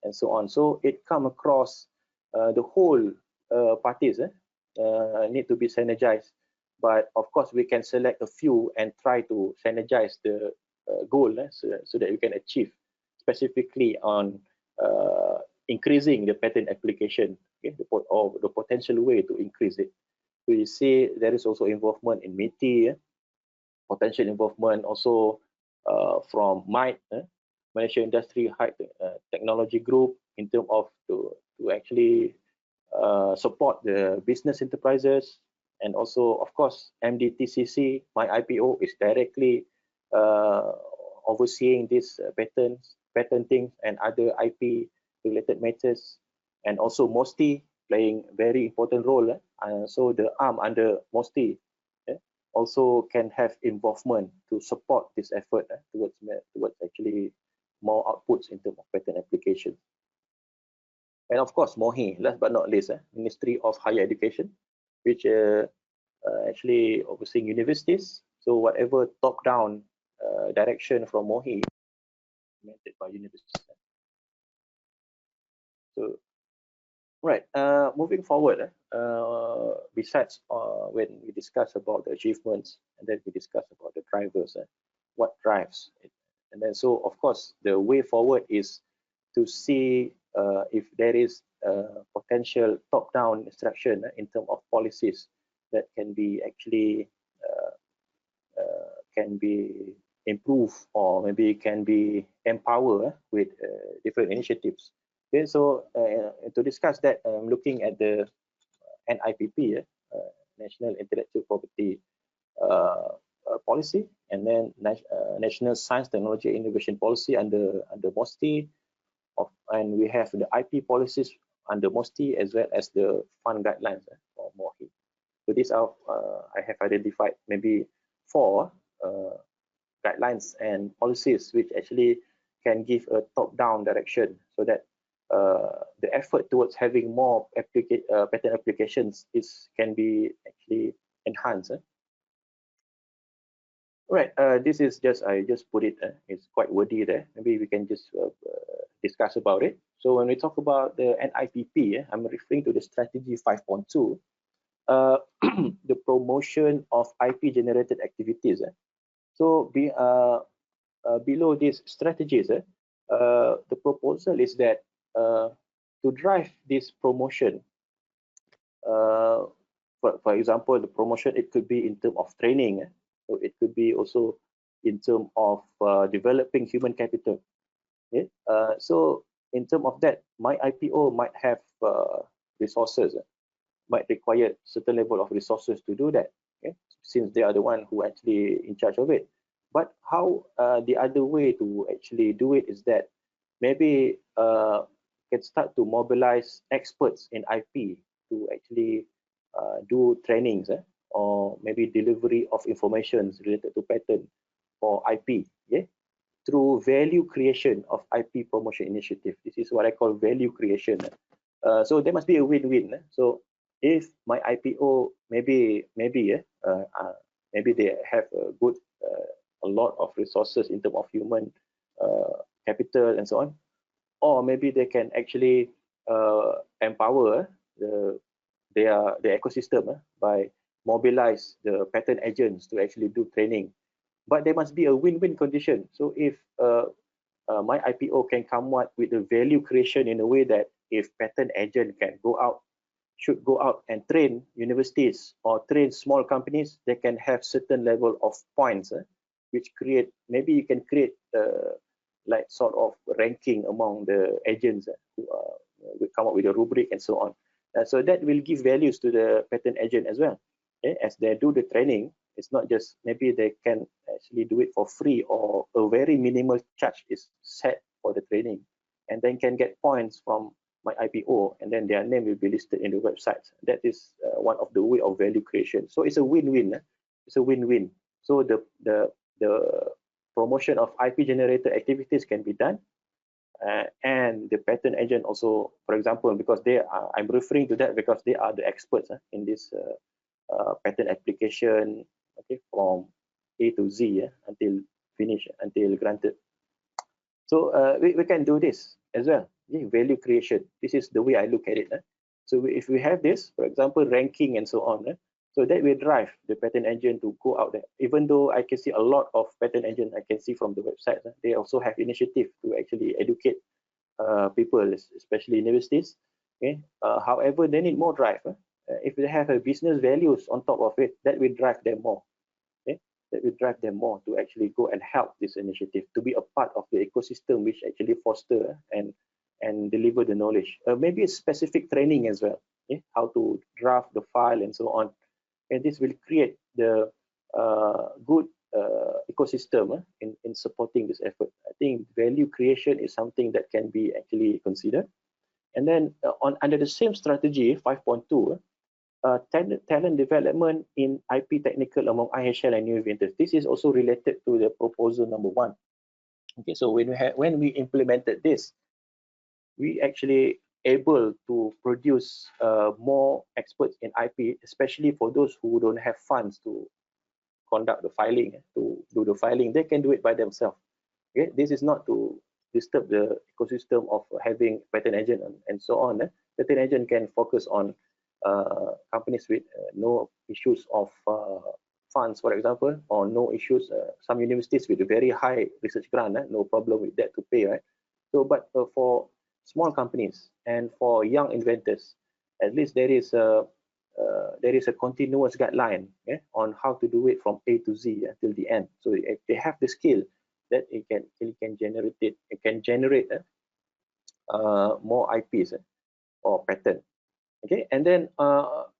and so on. So it come across the whole parties need to be synergized. But of course, we can select a few and try to synergize the goal so that we can achieve specifically on increasing the patent application, okay, or the potential way to increase it. So you see there is also involvement in MITI, potential involvement also from MITE, Malaysia Industry High Technology Group, in terms of to actually support the business enterprises. And also, of course, MDTCC, my IPO, is directly overseeing these patenting and other IP related matters. And also MOSTI playing very important role. So the arm under MOSTI also can have involvement to support this effort towards actually more outputs in terms of patent application. And of course, MOHI, last but not least, Ministry of Higher Education, which actually overseeing universities. So whatever top-down direction from MOHI implemented by universities. So, right, moving forward, besides when we discuss about the achievements, and then we discuss about the drivers, what drives it. And then so, of course, the way forward is to see if there is potential top-down instruction in terms of policies that can be actually can be improved, or maybe can be empowered with different initiatives. Okay, so to discuss that, I'm looking at the NIPP, National Intellectual Property Policy, and then National Science, Technology, Innovation Policy under MOSTI, and we have the IP policies under MOSTI, as well as the fund guidelines for MOHI. So these are I have identified maybe 4 guidelines and policies which actually can give a top-down direction, so that the effort towards having more patent applications can be actually enhanced. Right. This is just, I just put it. It's quite wordy there. Maybe we can just discuss about it. So when we talk about the NIPP, I'm referring to the strategy 5.2, the promotion of IP generated activities. So below these strategies, the proposal is that to drive this promotion, for example, the promotion, it could be in terms of training, so it could be also in terms of developing human capital. Okay? So in terms of that, my IPO might have resources, might require certain level of resources to do that, okay? Since they are the one who actually in charge of it. But how the other way to actually do it is that maybe can start to mobilize experts in IP to actually do trainings, or maybe delivery of information related to patent or IP, yeah, through value creation of IP promotion initiative. This is what I call value creation. So there must be a win-win. So if my IPO maybe they have a good a lot of resources in terms of human capital and so on, or maybe they can actually empower the ecosystem by mobilize the patent agents to actually do training. But there must be a win-win condition. So if my IPO can come up with the value creation in a way that if patent agent should go out and train universities or train small companies, they can have certain level of points, which create, maybe you can create like sort of ranking among the agents who will come up with a rubric and so on. So that will give values to the patent agent as well. Okay? As they do the training, it's not just, maybe they can actually do it for free, or a very minimal charge is set for the training, and then can get points from my IPO, and then their name will be listed in the website. That is one of the way of value creation. So it's a win-win. It's a win-win. So the promotion of IP generated activities can be done, and the patent agent also, for example, because they are, I'm referring to that because they are the experts in this patent application, okay, from A to Z until finish, until granted. So we can do this as well. Yeah, value creation. This is the way I look at it. So if we have this, for example, ranking and so on, so that will drive the patent agent to go out there. Even though I can see a lot of patent agents, I can see from the website, they also have initiative to actually educate people, especially universities. Okay. However, they need more drive. If they have a business values on top of it, that will drive them more. Okay? That will drive them more to actually go and help this initiative, to be a part of the ecosystem which actually foster and deliver the knowledge. Maybe a specific training as well, okay? How to draft the file and so on. And this will create the good ecosystem in supporting this effort. I think value creation is something that can be actually considered. And then under the same strategy 5.2, talent development in IP technical among IHL and new inventors. This is also related to the proposal number 1. Okay, so when we implemented this, we actually able to produce more experts in IP, especially for those who don't have funds to conduct the filing, to do the filing. They can do it by themselves. Okay, this is not to disturb the ecosystem of having patent agent and so on. Patent agent can focus on companies with no issues of funds, for example, or no issues. Some universities with a very high research grant, no problem with that to pay, right? So, but for small companies and for young inventors, at least there is a continuous guideline, on how to do it from A to Z till the end. So if they have the skill, that it can generate more IPs or patent. Okay, and then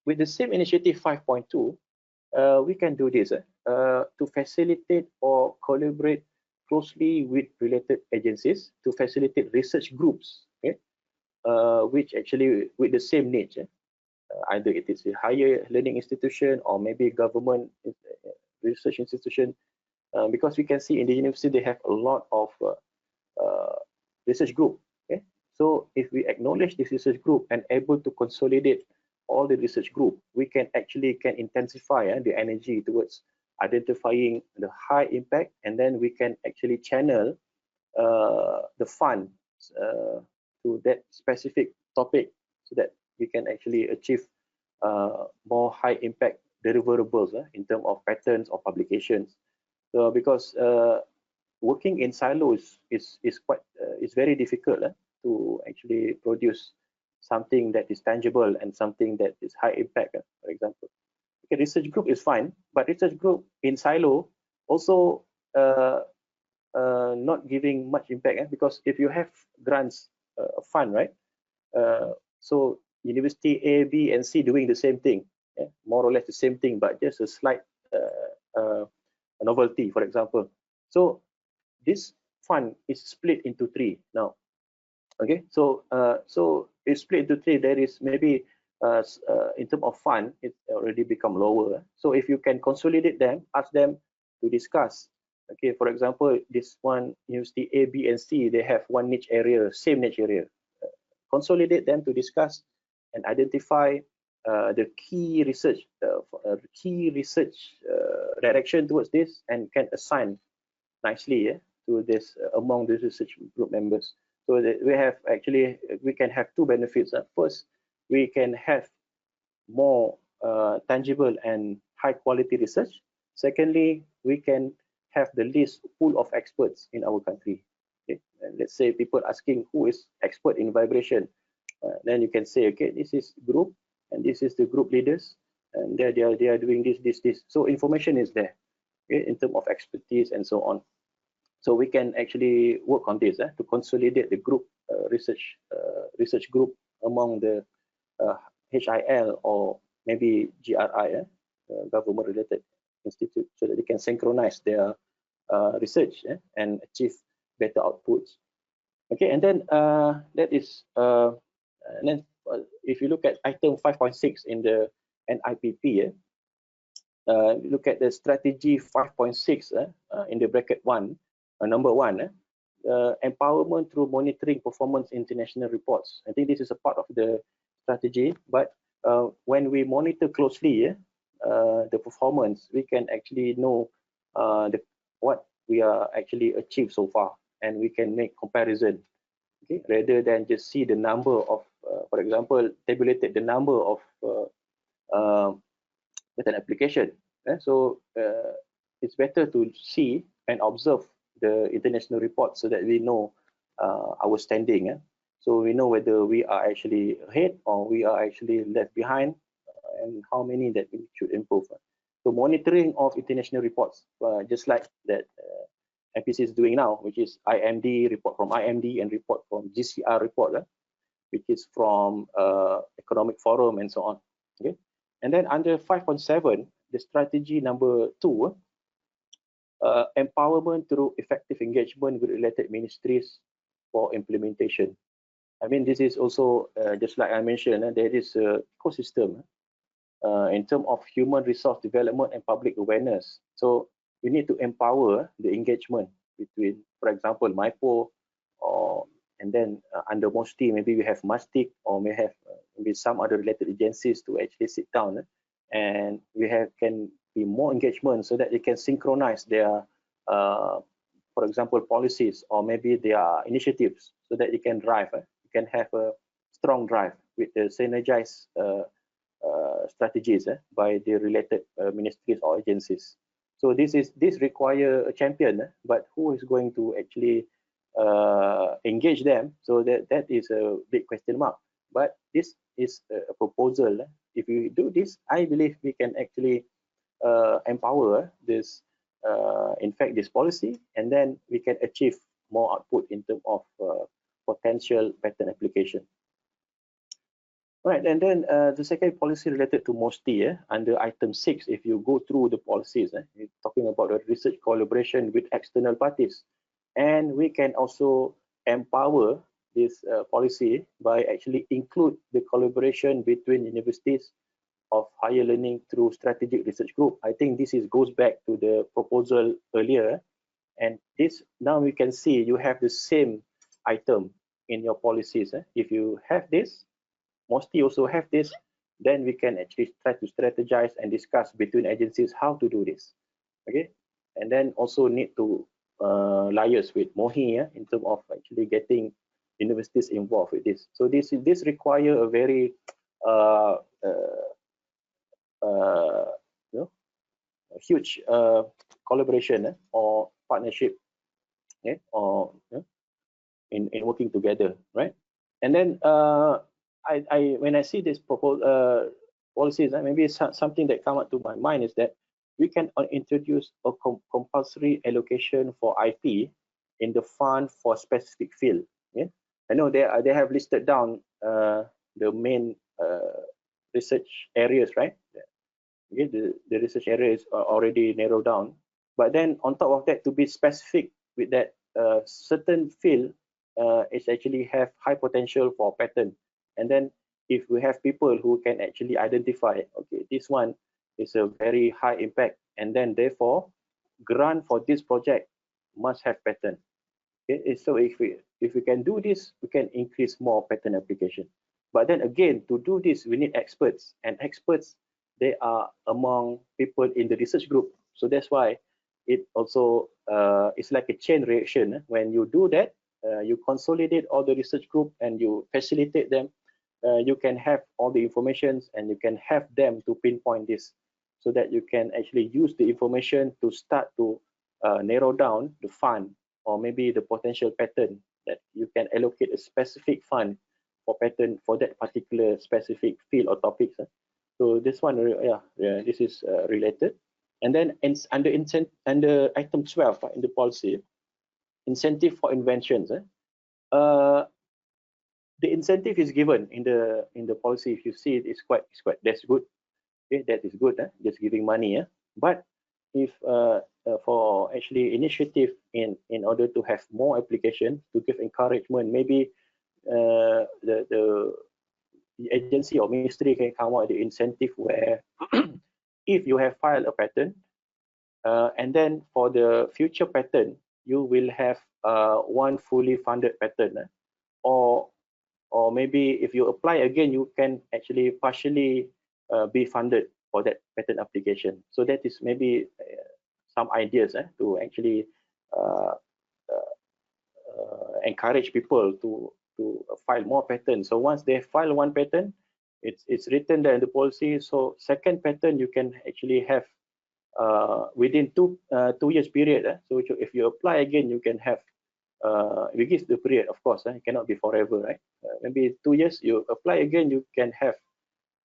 with the same initiative 5.2, we can do this to facilitate or collaborate closely with related agencies to facilitate research groups, okay, which actually with the same niche. Either it is a higher learning institution or maybe government research institution, because we can see in the university they have a lot of research group. Okay, so if we acknowledge this research group and able to consolidate all the research group, we can intensify the energy towards identifying the high impact, and then we can actually channel the fund to that specific topic so that we can actually achieve more high impact deliverables in terms of patterns or publications. So because working in silos is quite is very difficult to actually produce something that is tangible and something that is high impact, for example. Okay, research group is fine, but research group in silo also not giving much impact because if you have grants fund, right? So university A, B, and C doing the same thing, more or less the same thing, but just a slight novelty, for example. So this fund is split into three now. Okay, so so it's split into three. There is maybe in terms of fund, it already become lower. So if you can consolidate them, ask them to discuss. Okay, for example, this one university A, B, and C, they have one niche area, same niche area. Consolidate them to discuss and identify the key research, direction towards this, and can assign nicely to this among the research group members. So that we have actually, we can have two benefits. First, we can have more tangible and high quality research. Secondly, we can have the least pool of experts in our country. Okay? And let's say people asking who is expert in vibration, then you can say, okay, this is group and this is the group leaders, and they are doing this. So information is there, okay, in terms of expertise and so on. So we can actually work on this to consolidate the group research group among the HIL or maybe GRI, government related institute, so that they can synchronize their research and achieve better outputs. Okay, and then that is and then if you look at item 5.6 in the NIPP, look at the strategy 5.6 in the bracket 1, number 1, empowerment through monitoring performance international reports. I think this is a part of the strategy, but when we monitor closely the performance, we can actually know what we are actually achieved so far, and we can make comparison, okay, rather than just see the number of, for example, tabulated the number of with an application. So it's better to see and observe the international report so that we know our standing. So we know whether we are actually ahead or we are actually left behind, and how many that we should improve. So monitoring of international reports, just like that MPC is doing now, which is IMD report from IMD and report from GCR report, which is from Economic Forum and so on. Okay, and then under 5.7, the strategy number 2, empowerment through effective engagement with related ministries for implementation. I mean, this is also just like I mentioned, there is a ecosystem in terms of human resource development and public awareness. So we need to empower the engagement between, for example, MIPO, or and then under MOSTI, maybe we have MASTIC, or may have maybe some other related agencies to actually sit down and we can be more engagement so that they can synchronize their, for example, policies or maybe their initiatives so that they can drive. You can have a strong drive with the synergized strategies by the related ministries or agencies. So this require a champion, but who is going to actually engage them? So that is a big question mark. But this is a proposal. If we do this, I believe we can actually empower this, in fact, this policy, and then we can achieve more output in terms of potential pattern application. Right, and then the second policy related to MOSTI, under item 6, if you go through the policies, you're talking about a research collaboration with external parties. And we can also empower this policy by actually include the collaboration between universities of higher learning through strategic research group. I think this goes back to the proposal earlier. And this, now we can see you have the same item in your policies. If you have this, MOSTI also have this, then we can actually try to strategize and discuss between agencies how to do this. Okay, and then also need to liaise with MOHI in terms of actually getting universities involved with this. So this require a very uh, uh, uh, you know, a huge collaboration or partnership, or in working together, right? And then I when I see this proposal policies, maybe something that come up to my mind is that we can introduce a compulsory allocation for IP in the fund for specific field. Yeah, I know they have listed down the main research areas, right? Okay, the research areas are already narrowed down, but then on top of that, to be specific with that certain field is actually have high potential for pattern. And then if we have people who can actually identify, okay, this one is a very high impact, and then therefore grant for this project must have pattern. Okay, so if we can do this, we can increase more patent application. But then again, to do this, we need experts, and experts, they are among people in the research group. So that's why it also it's like a chain reaction. When you do that, you consolidate all the research group and you facilitate them. You can have all the informations and you can have them to pinpoint this, so that you can actually use the information to start to narrow down the fund, or maybe the potential pattern, that you can allocate a specific fund for pattern for that particular specific field or topics. So this one, this is related. And then under item 12 in the policy, incentive for inventions. The incentive is given in the policy. If you see it, it's quite that's good. Okay, that is good. Just giving money. But if for actually initiative in order to have more application, to give encouragement, maybe the agency or ministry can come out with the incentive where if you have filed a patent, and then for the future patent, you will have one fully funded patent, or maybe if you apply again, you can actually partially be funded for that patent application. So that is maybe some ideas to actually uh, encourage people to file more patents. So once they file one patent, it's written there in the policy. So second patent you can actually have within 2 years period. So if you apply again, you can have we give the period, of course. It cannot be forever, right? Maybe 2 years, you apply again, you can have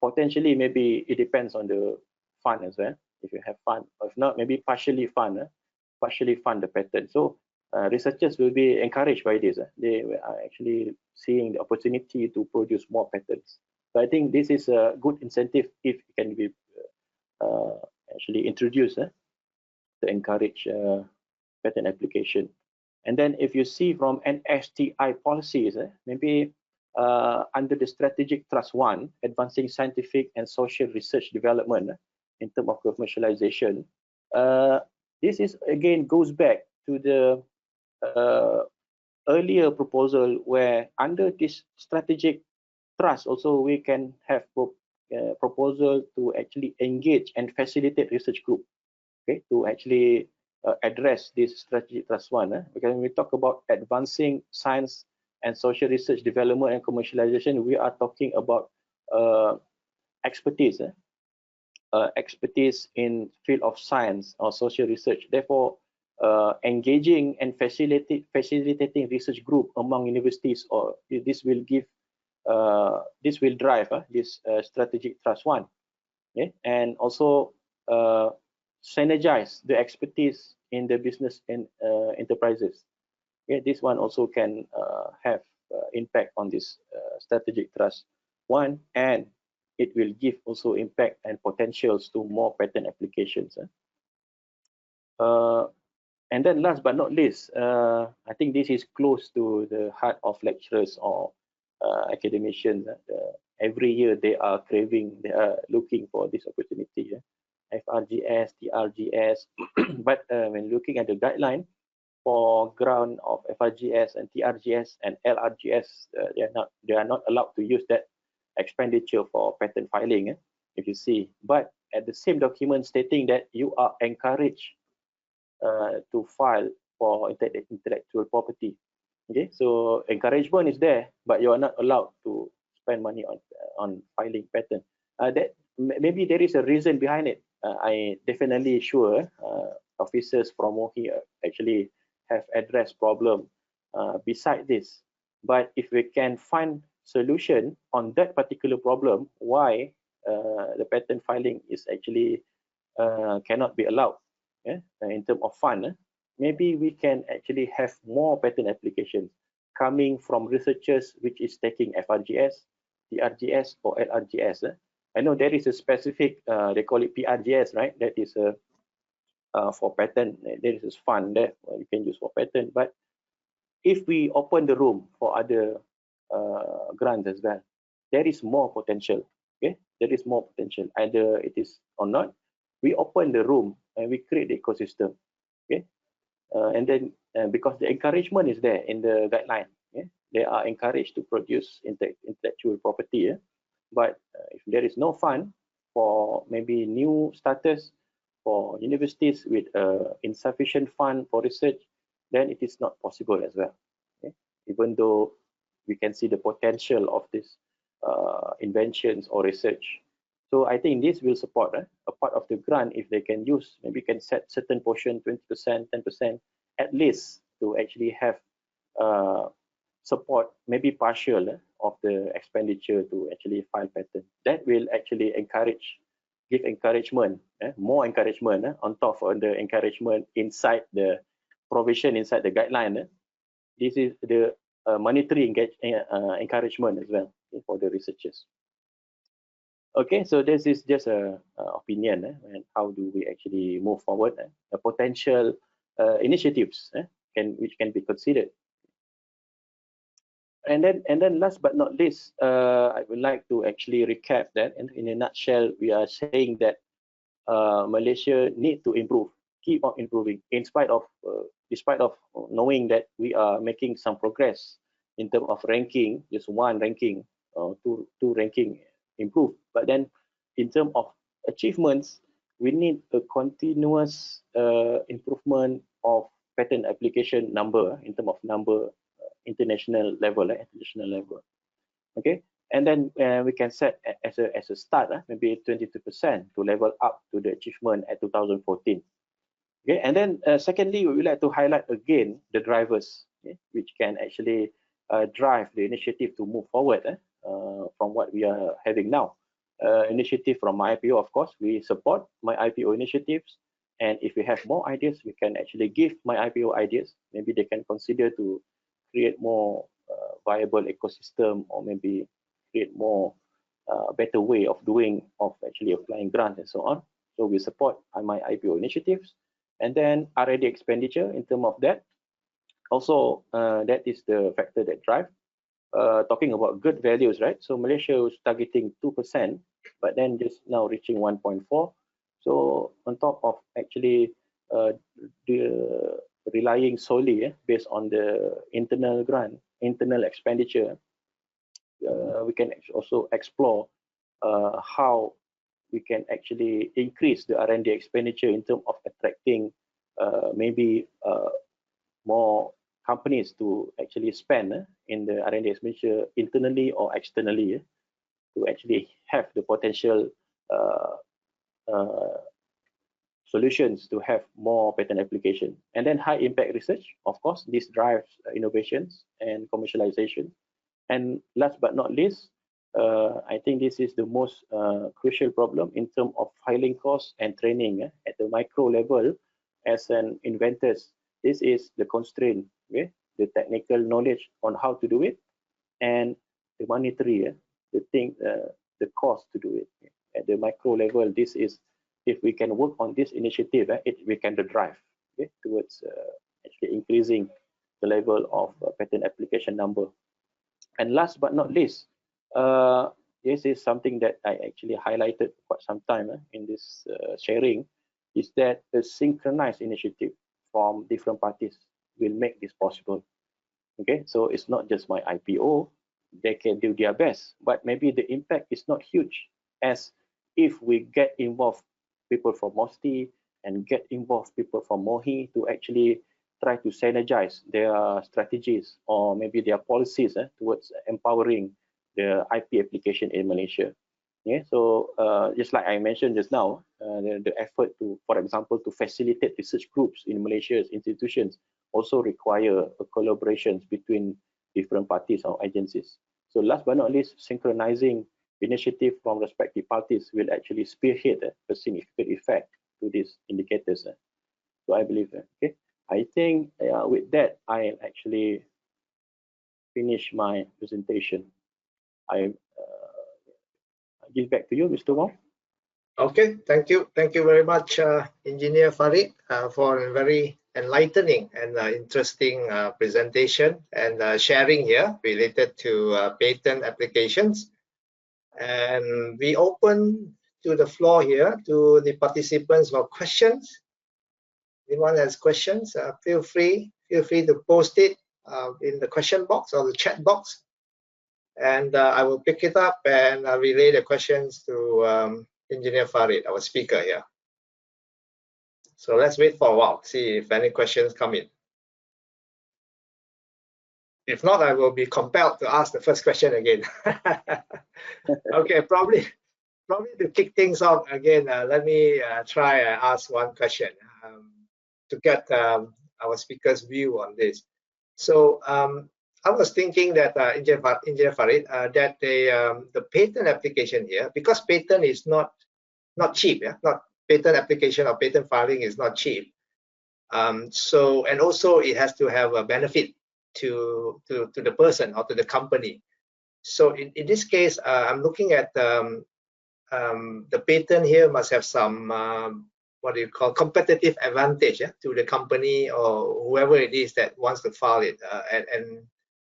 potentially, maybe it depends on the fund as well. If you have fund, if not, maybe partially fund the patent. So researchers will be encouraged by this. They are actually seeing the opportunity to produce more patents. So I think this is a good incentive if it can be actually introduced to encourage patent application. And then if you see from NSTI policies, maybe under the strategic thrust 1, advancing scientific and social research development in terms of commercialization, this is again goes back to the earlier proposal, where under this strategic thrust also we can have proposal to actually engage and facilitate research group, okay, to actually address this strategic thrust 1. Because when we talk about advancing science and social research development and commercialization, we are talking about expertise, expertise in field of science or social research. Therefore, engaging and facilitating research group among universities, or this will give this will drive this strategic thrust 1, okay? And also synergize the expertise in the business and enterprises. Okay, this one also can have impact on this strategic thrust 1, and it will give also impact and potentials to more patent applications. And then last but not least, I think this is close to the heart of lecturers or academicians. Every year they are craving, they are looking for this opportunity. FRGS, TRGS, but when looking at the guideline for grant of FRGS and TRGS and LRGS, they are not allowed to use that expenditure for patent filing, if you see. But at the same document stating that you are encouraged to file for intellectual property. Okay, so encouragement is there, but you are not allowed to spend money on filing patent. That maybe there is a reason behind it. I definitely sure officers from MOHI actually have addressed problem beside this. But if we can find solution on that particular problem, why the patent filing is actually cannot be allowed, in terms of fund, maybe we can actually have more patent applications coming from researchers which is taking FRGS, TRGS, or LRGS. I know there is a specific, they call it PRGS, right? That is for patent. There is fund there you can use for patent. But if we open the room for other grants as well, there is more potential. Okay, there is more potential. Either it is or not, we open the room and we create the ecosystem. Okay, and then because the encouragement is there in the guideline, they are encouraged to produce intellectual property. But if there is no fund for maybe new starters, for universities with insufficient fund for research, then it is not possible as well. Okay? Even though we can see the potential of these inventions or research. So I think this will support a part of the grant. If they can use, maybe can set certain portion, 20%, 10%, at least to actually have support, maybe partial of the expenditure to actually file patent. That will actually give encouragement, more encouragement on top of the encouragement inside the provision, inside the guideline. This is the monetary encouragement as well for the researchers. Okay, so this is just a opinion, and how do we actually move forward? Potential initiatives which can be considered. And then last but not least, I would like to actually recap that. And in a nutshell, we are saying that Malaysia need to improve, keep on improving, despite of knowing that we are making some progress in terms of ranking, just one ranking, two ranking improve. But then in terms of achievements, we need a continuous improvement of patent application number, in terms of number, international level. Okay, and then we can set as a start, maybe 22% to level up to the achievement at 2014. Okay, and then secondly, we would like to highlight again the drivers, which can actually drive the initiative to move forward from what we are having now. Initiative from MyIPO, of course, we support MyIPO initiatives, and if we have more ideas, we can actually give MyIPO ideas. Maybe they can consider to create more viable ecosystem, or maybe create more better way of doing, of actually applying grants and so on. So we support MyIPO initiatives. And then R&D expenditure in terms of that. Also, that is the factor that drive. Talking about good values, right? So Malaysia was targeting 2%, but then just now reaching 1.4. So on top of actually relying solely based on the internal grant, internal expenditure, we can also explore how we can actually increase the R&D expenditure in terms of attracting maybe more companies to actually spend in the R&D expenditure internally or externally, to actually have the potential solutions to have more patent application. And then high impact research, of course, this drives innovations and commercialization. And last but not least, I think this is the most crucial problem in terms of filing costs and training at the micro level. As an inventors, this is the constraint, okay? The technical knowledge on how to do it, and the monetary, the cost to do it. At the micro level, this is, if we can work on this initiative, we can drive towards actually increasing the level of patent application number. And last but not least, this is something that I actually highlighted quite some time in this sharing, is that a synchronized initiative from different parties will make this possible. Okay, so it's not just my IPO, they can do their best, but maybe the impact is not huge as if we get involved people from MOSTI and get involved people from MOHI to actually try to synergize their strategies or maybe their policies towards empowering the IP application in Malaysia. Yeah, so just like I mentioned just now, the effort to, for example, to facilitate research groups in Malaysia's institutions also require a collaboration between different parties or agencies. So last but not least, synchronizing initiative from respective parties will actually spearhead a significant effect to these indicators. So I believe that. Okay, I think with that I actually finish my presentation. I give back to you, Mr. Wong. Okay, thank you very much, Engineer Farid, for a very enlightening and interesting presentation and sharing here related to patent applications. And we open to the floor here to the participants for questions. Anyone has questions, feel free to post it in the question box or the chat box, and I will pick it up and relay the questions to Engineer Farid, our speaker here. So let's wait for a while, see if any questions come in. If not, I will be compelled to ask the first question again. Okay, probably to kick things off again, let me try and ask one question to get our speaker's view on this. So I was thinking that Engineer Farid, that the patent application here, because patent is not cheap, yeah, not patent application or patent filing is not cheap. So, and also it has to have a benefit to the person or to the company. So in this case, I'm looking at the patent here must have some what do you call competitive advantage, yeah, to the company or whoever it is that wants to file it,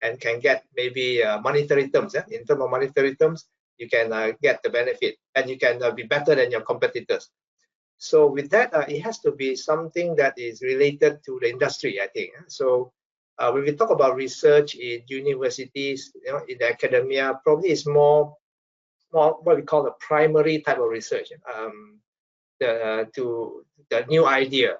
and can get maybe monetary terms. Yeah? In terms of monetary terms, you can get the benefit and you can be better than your competitors. So with that, it has to be something that is related to the industry, I think. So when we talk about research in universities, you know, in the academia, probably it's more what we call the primary type of research, to the new idea,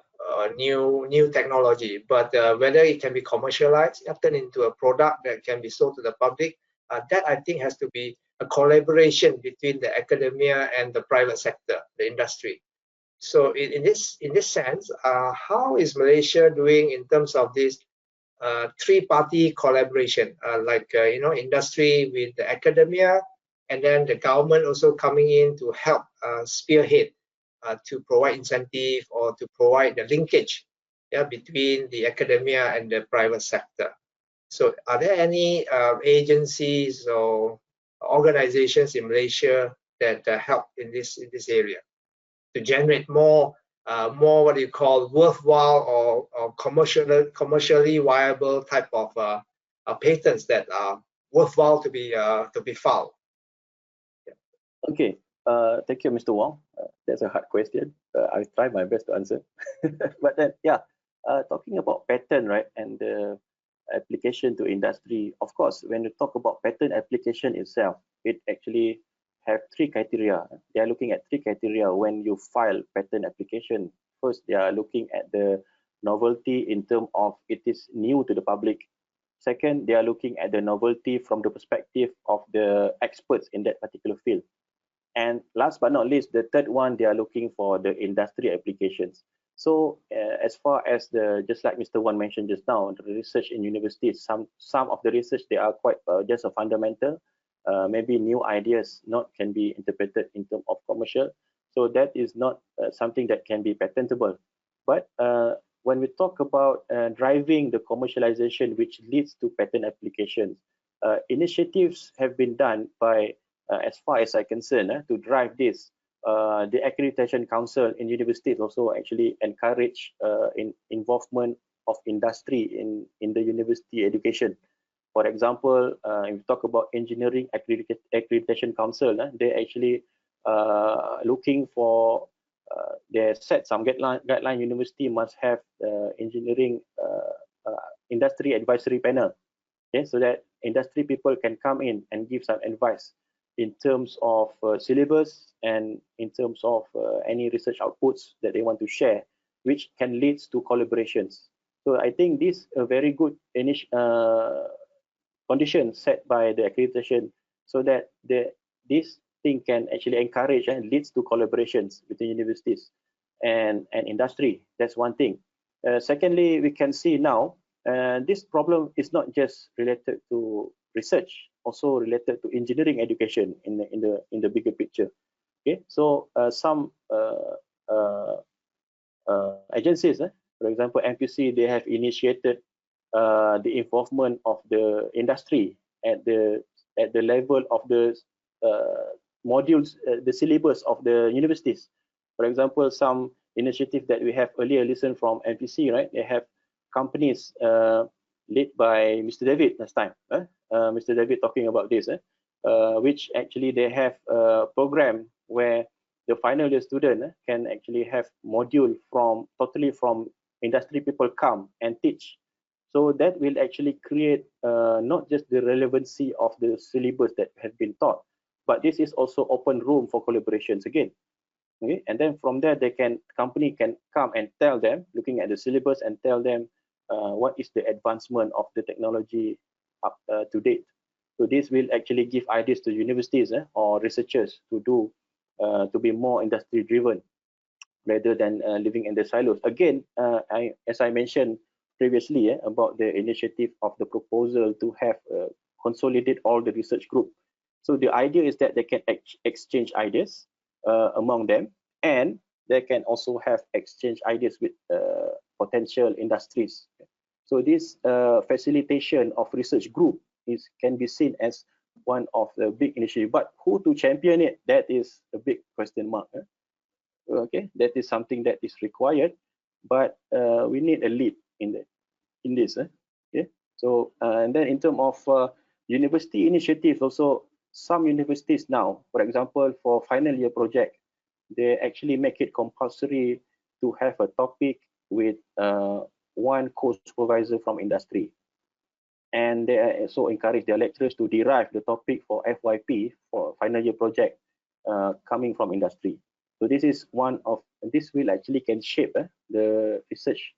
new technology. But whether it can be commercialized, turned into a product that can be sold to the public, that I think has to be a collaboration between the academia and the private sector, the industry. So in this sense, how is Malaysia doing in terms of this three-party collaboration, like you know, industry with the academia, and then the government also coming in to help spearhead, to provide incentive or to provide the linkage, yeah, between the academia and the private sector. So are there any agencies or organizations in Malaysia that help in this area to generate more what do you call worthwhile or commercially viable type of patents that are worthwhile to be filed? Yeah. Okay, thank you, Mr. Wong. That's a hard question. I'll try my best to answer. But then, yeah, talking about patent, right, and the application to industry, of course, when you talk about patent application itself, it actually have three criteria. They are looking at three criteria when you file patent application. First, they are looking at the novelty in terms of it is new to the public. Second, they are looking at the novelty from the perspective of the experts in that particular field. And last but not least, the third one, they are looking for the industry applications. So as far as the, just like Mr. Wan mentioned just now, the research in universities, some of the research, they are quite just a fundamental, maybe new ideas can be interpreted in terms of commercial. So that is not something that can be patentable. But when we talk about driving the commercialization, which leads to patent applications, initiatives have been done by, as far as I'm concerned, to drive this. The Accreditation Council in universities also actually encourage involvement of industry in the university education. For example, if you talk about Engineering Accreditation Council, they actually looking for, they set some guideline. University must have engineering industry advisory panel, okay, so that industry people can come in and give some advice in terms of syllabus and in terms of any research outputs that they want to share, which can lead to collaborations. So I think this a very good condition set by the accreditation, so that this thing can actually encourage and leads to collaborations between universities and industry. That's one thing. Secondly, we can see now this problem is not just related to research, also related to engineering education in the bigger picture. Okay, so some agencies, for example, MPC, they have initiated the involvement of the industry at the level of the modules, the syllabus of the universities. For example, some initiative that we have earlier listened from MPC, right? They have companies led by Mr. David last time. Mr. David talking about this, which actually they have a program where the final year student can actually have module totally from industry people come and teach. So that will actually create not just the relevancy of the syllabus that have been taught, but this is also open room for collaborations again. Okay, and then from there, company can come and tell them, looking at the syllabus, and tell them what is the advancement of the technology up to date. So this will actually give ideas to universities or researchers to do to be more industry driven rather than living in the silos. Again, as I mentioned previously about the initiative of the proposal to have consolidate all the research group. So the idea is that they can exchange ideas among them, and they can also have exchange ideas with potential industries. So this facilitation of research group can be seen as one of the big initiatives, but who to champion it, that is a big question mark. Okay, that is something that is required, but we need a lead in this. Okay, so and then in terms of university initiatives, also some universities now, for example, for final year project, they actually make it compulsory to have a topic with one co-supervisor from industry, and they also encourage their lecturers to derive the topic for FYP for final year project coming from industry. So this is this will actually can shape the research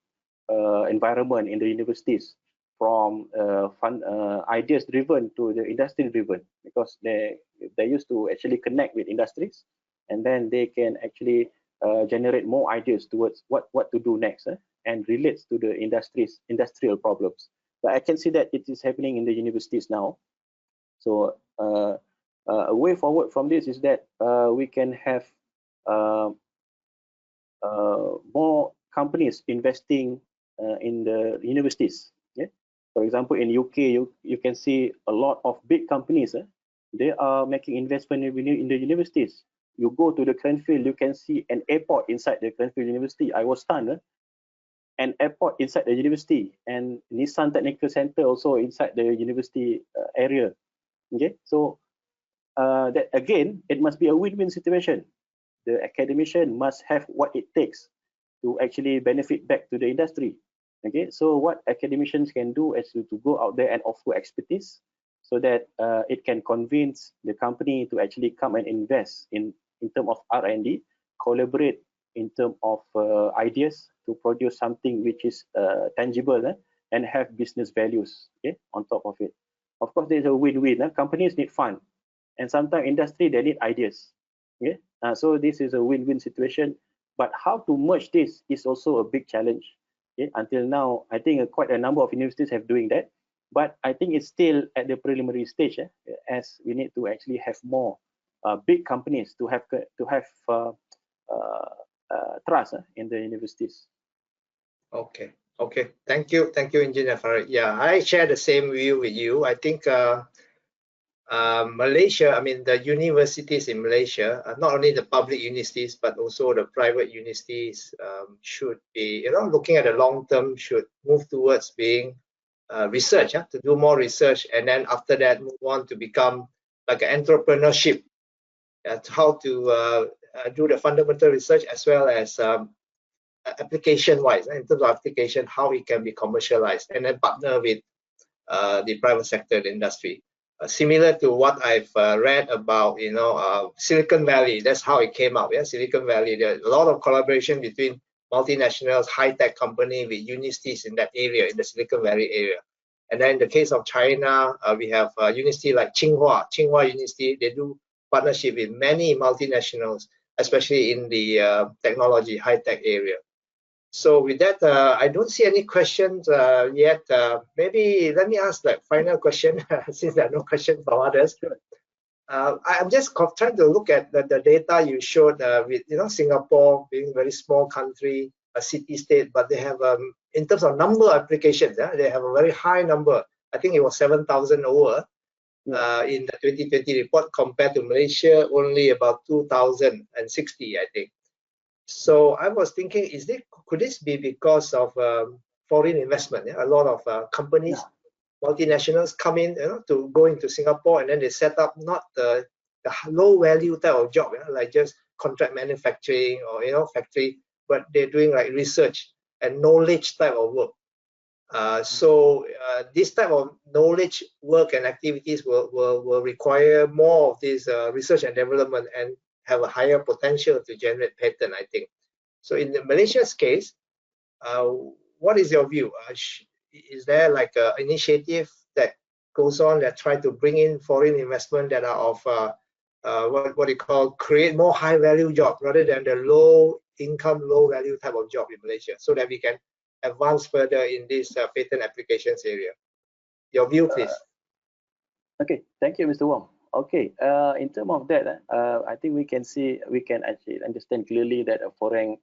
environment in the universities from ideas driven to the industry driven, because they used to actually connect with industries, and then they can actually generate more ideas towards what to do next and relates to the industrial problems. But I can see that it is happening in the universities now. So a way forward from this is that we can have more companies investing in the universities. Yeah? For example, in UK, you can see a lot of big companies. They are making investment in the universities. You go to the Cranfield, you can see an airport inside the Cranfield University. I was stunned. An airport inside the university, and Nissan Technical Center also inside the university area. Okay, so that again, it must be a win-win situation. The academician must have what it takes to actually benefit back to the industry. Okay, so what academicians can do is to go out there and offer expertise, so that it can convince the company to actually come and invest in terms of R&D, collaborate in terms of ideas to produce something which is tangible and have business values. Okay, on top of it. Of course, there's a win-win. Companies need fund, and sometimes industry, they need ideas. Okay, so this is a win-win situation. But how to merge this is also a big challenge. Okay? Until now, I think quite a number of universities have doing that, but I think it's still at the preliminary stage, as we need to actually have more big companies to have trust in the universities. Okay. Thank you, Engineer Farid. Yeah, I share the same view with you. I think Malaysia, I mean, the universities in Malaysia, not only the public universities, but also the private universities should be, looking at the long term, should move towards being research, to do more research, and then after that move on to become like an entrepreneurship, how to do the fundamental research as well as application-wise, in terms of application, how it can be commercialized, and then partner with the private sector, the industry. similar to what I've read about, Silicon Valley. That's how it came out. Yeah, Silicon Valley. There's a lot of collaboration between multinationals, high-tech company with universities in that area, in the Silicon Valley area. And then in the case of China, we have a university like Tsinghua University. They do partnership with many multinationals, especially in the technology, high-tech area. So with that, I don't see any questions yet. Maybe let me ask the final question, since there are no questions from others. I'm just trying to look at the data you showed with Singapore being a very small country, a city-state, but they have in terms of number of applications, they have a very high number. I think it was 7,000 over in the 2020 report, compared to Malaysia only about 2,060, I think. So I was thinking, could this be because of foreign investment? A lot of companies, multinationals come in, to go into Singapore, and then they set up not the low value type of job, like just contract manufacturing or factory, but they're doing like research and knowledge type of work. So this type of knowledge work and activities will require more of this research and development, and have a higher potential to generate patent, I think. So in the Malaysia's case, what is your view? Is there like an initiative that goes on that try to bring in foreign investment that are of what you call create more high value job rather than the low income, low value type of job in Malaysia, so that we can advance further in this patent applications area? Your view, please. Okay, thank you, Mr. Wong. Okay, in terms of that, I think we can actually understand clearly that a foreign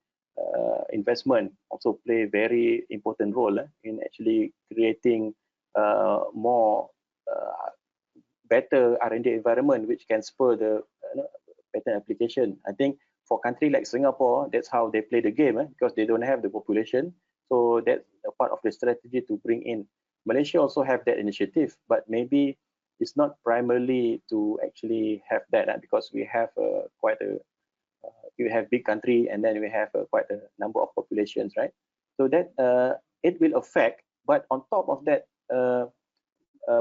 investment also play a very important role in actually creating more better R&D environment, which can spur the patent application. I think for a country like Singapore, that's how they play the game, because they don't have the population. So that's a part of the strategy to bring in. Malaysia also have that initiative, but maybe it's not primarily to actually have that, because we have we have big country, and then we have quite a number of populations, right? So that it will affect, but on top of that,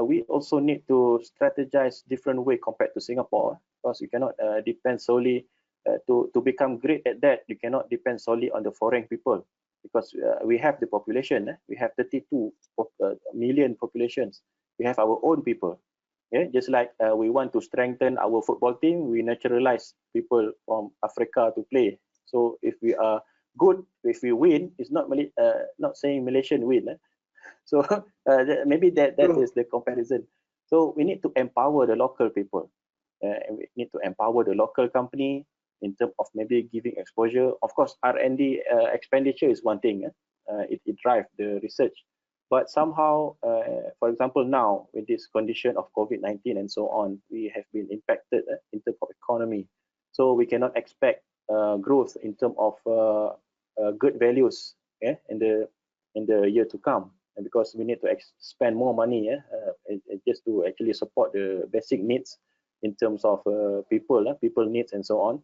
we also need to strategize different way compared to Singapore, because you cannot depend solely to become great at that. You cannot depend solely on the foreign people, because we have the population. We have 32 million populations. We have our own people. Yeah, just like we want to strengthen our football team, we naturalize people from Africa to play. So if we are good, if we win, it's not saying Malaysian win. So maybe that is the comparison. So we need to empower the local people. And we need to empower the local company in terms of maybe giving exposure. Of course, R&D expenditure is one thing. It drives the research. But somehow, for example, now with this condition of COVID-19 and so on, we have been impacted in terms of economy. So we cannot expect growth in terms of good values in the year to come, and because we need to spend more money just to actually support the basic needs in terms of people needs and so on.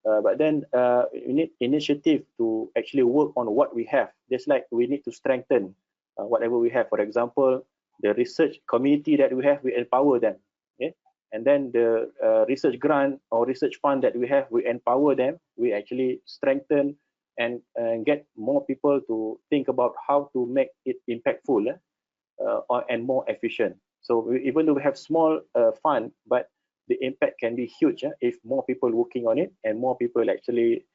But then we need initiative to actually work on what we have. Just like we need to strengthen whatever we have. For example, the research community that we have, we empower them. And then the research grant or research fund that we have, we empower them. We actually strengthen and get more people to think about how to make it impactful and more efficient. So even though we have small fund, but the impact can be huge if more people working on it and more people actually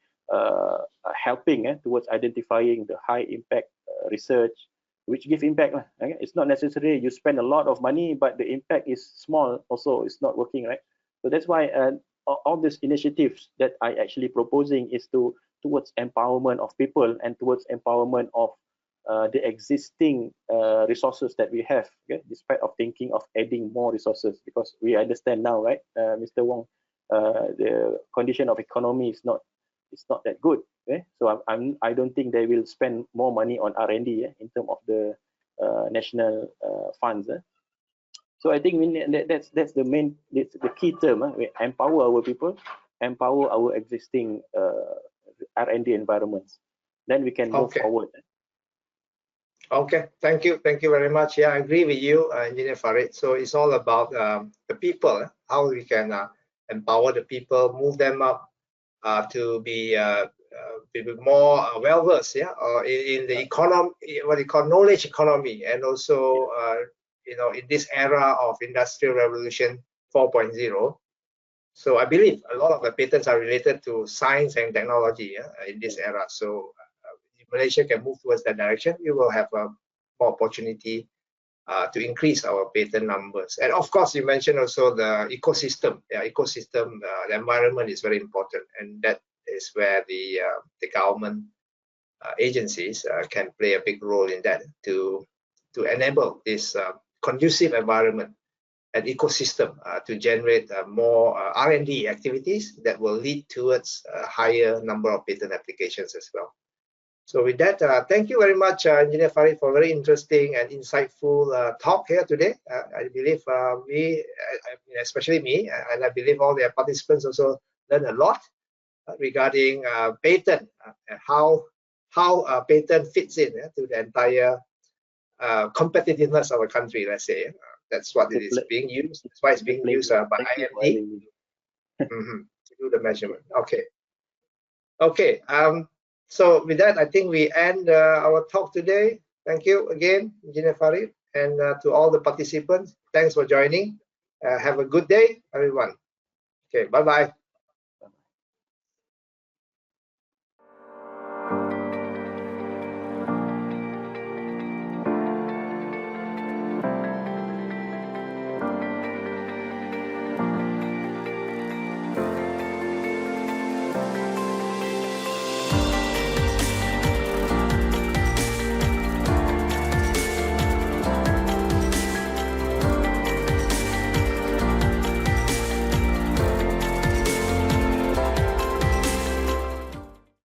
helping towards identifying the high impact research, which give impact. It's not necessarily you spend a lot of money, but the impact is small. Also, it's not working, right? So that's why all these initiatives that I actually proposing is towards empowerment of people and towards empowerment of the existing resources that we have, despite of thinking of adding more resources, because we understand now, right, Mr. Wong, the condition of economy is not that good. So I don't think they will spend more money on R&D in terms of the national funds. So I think that's the key term. We empower our people, empower our existing R&D environments. Then we can move forward. Okay, thank you very much. Yeah, I agree with you, Engineer Farid. So it's all about the people, how we can empower the people, move them up to be more well versed, yeah, or in the economy, what you call knowledge economy, and also in this era of industrial revolution 4.0. So I believe a lot of the patents are related to science and technology, yeah, in this era. So if Malaysia can move towards that direction, we will have more opportunity to increase our patent numbers. And of course, you mentioned also the ecosystem. Yeah, ecosystem, the environment is very important, and that is where the government agencies can play a big role in that to enable this conducive environment and ecosystem to generate more R&D activities that will lead towards a higher number of patent applications as well. So with that, thank you very much, Engineer Farid, for very interesting and insightful talk here today. I believe especially me, and I believe all the participants also learned a lot regarding patent and how patent fits in to the entire competitiveness of a country, let's say. That's what it is being used. That's why it's being used by IMD to do the measurement. Okay. Okay. So with that, I think we end our talk today. Thank you again, Engineer Farid, and to all the participants. Thanks for joining. Have a good day, everyone. Okay. Bye-bye.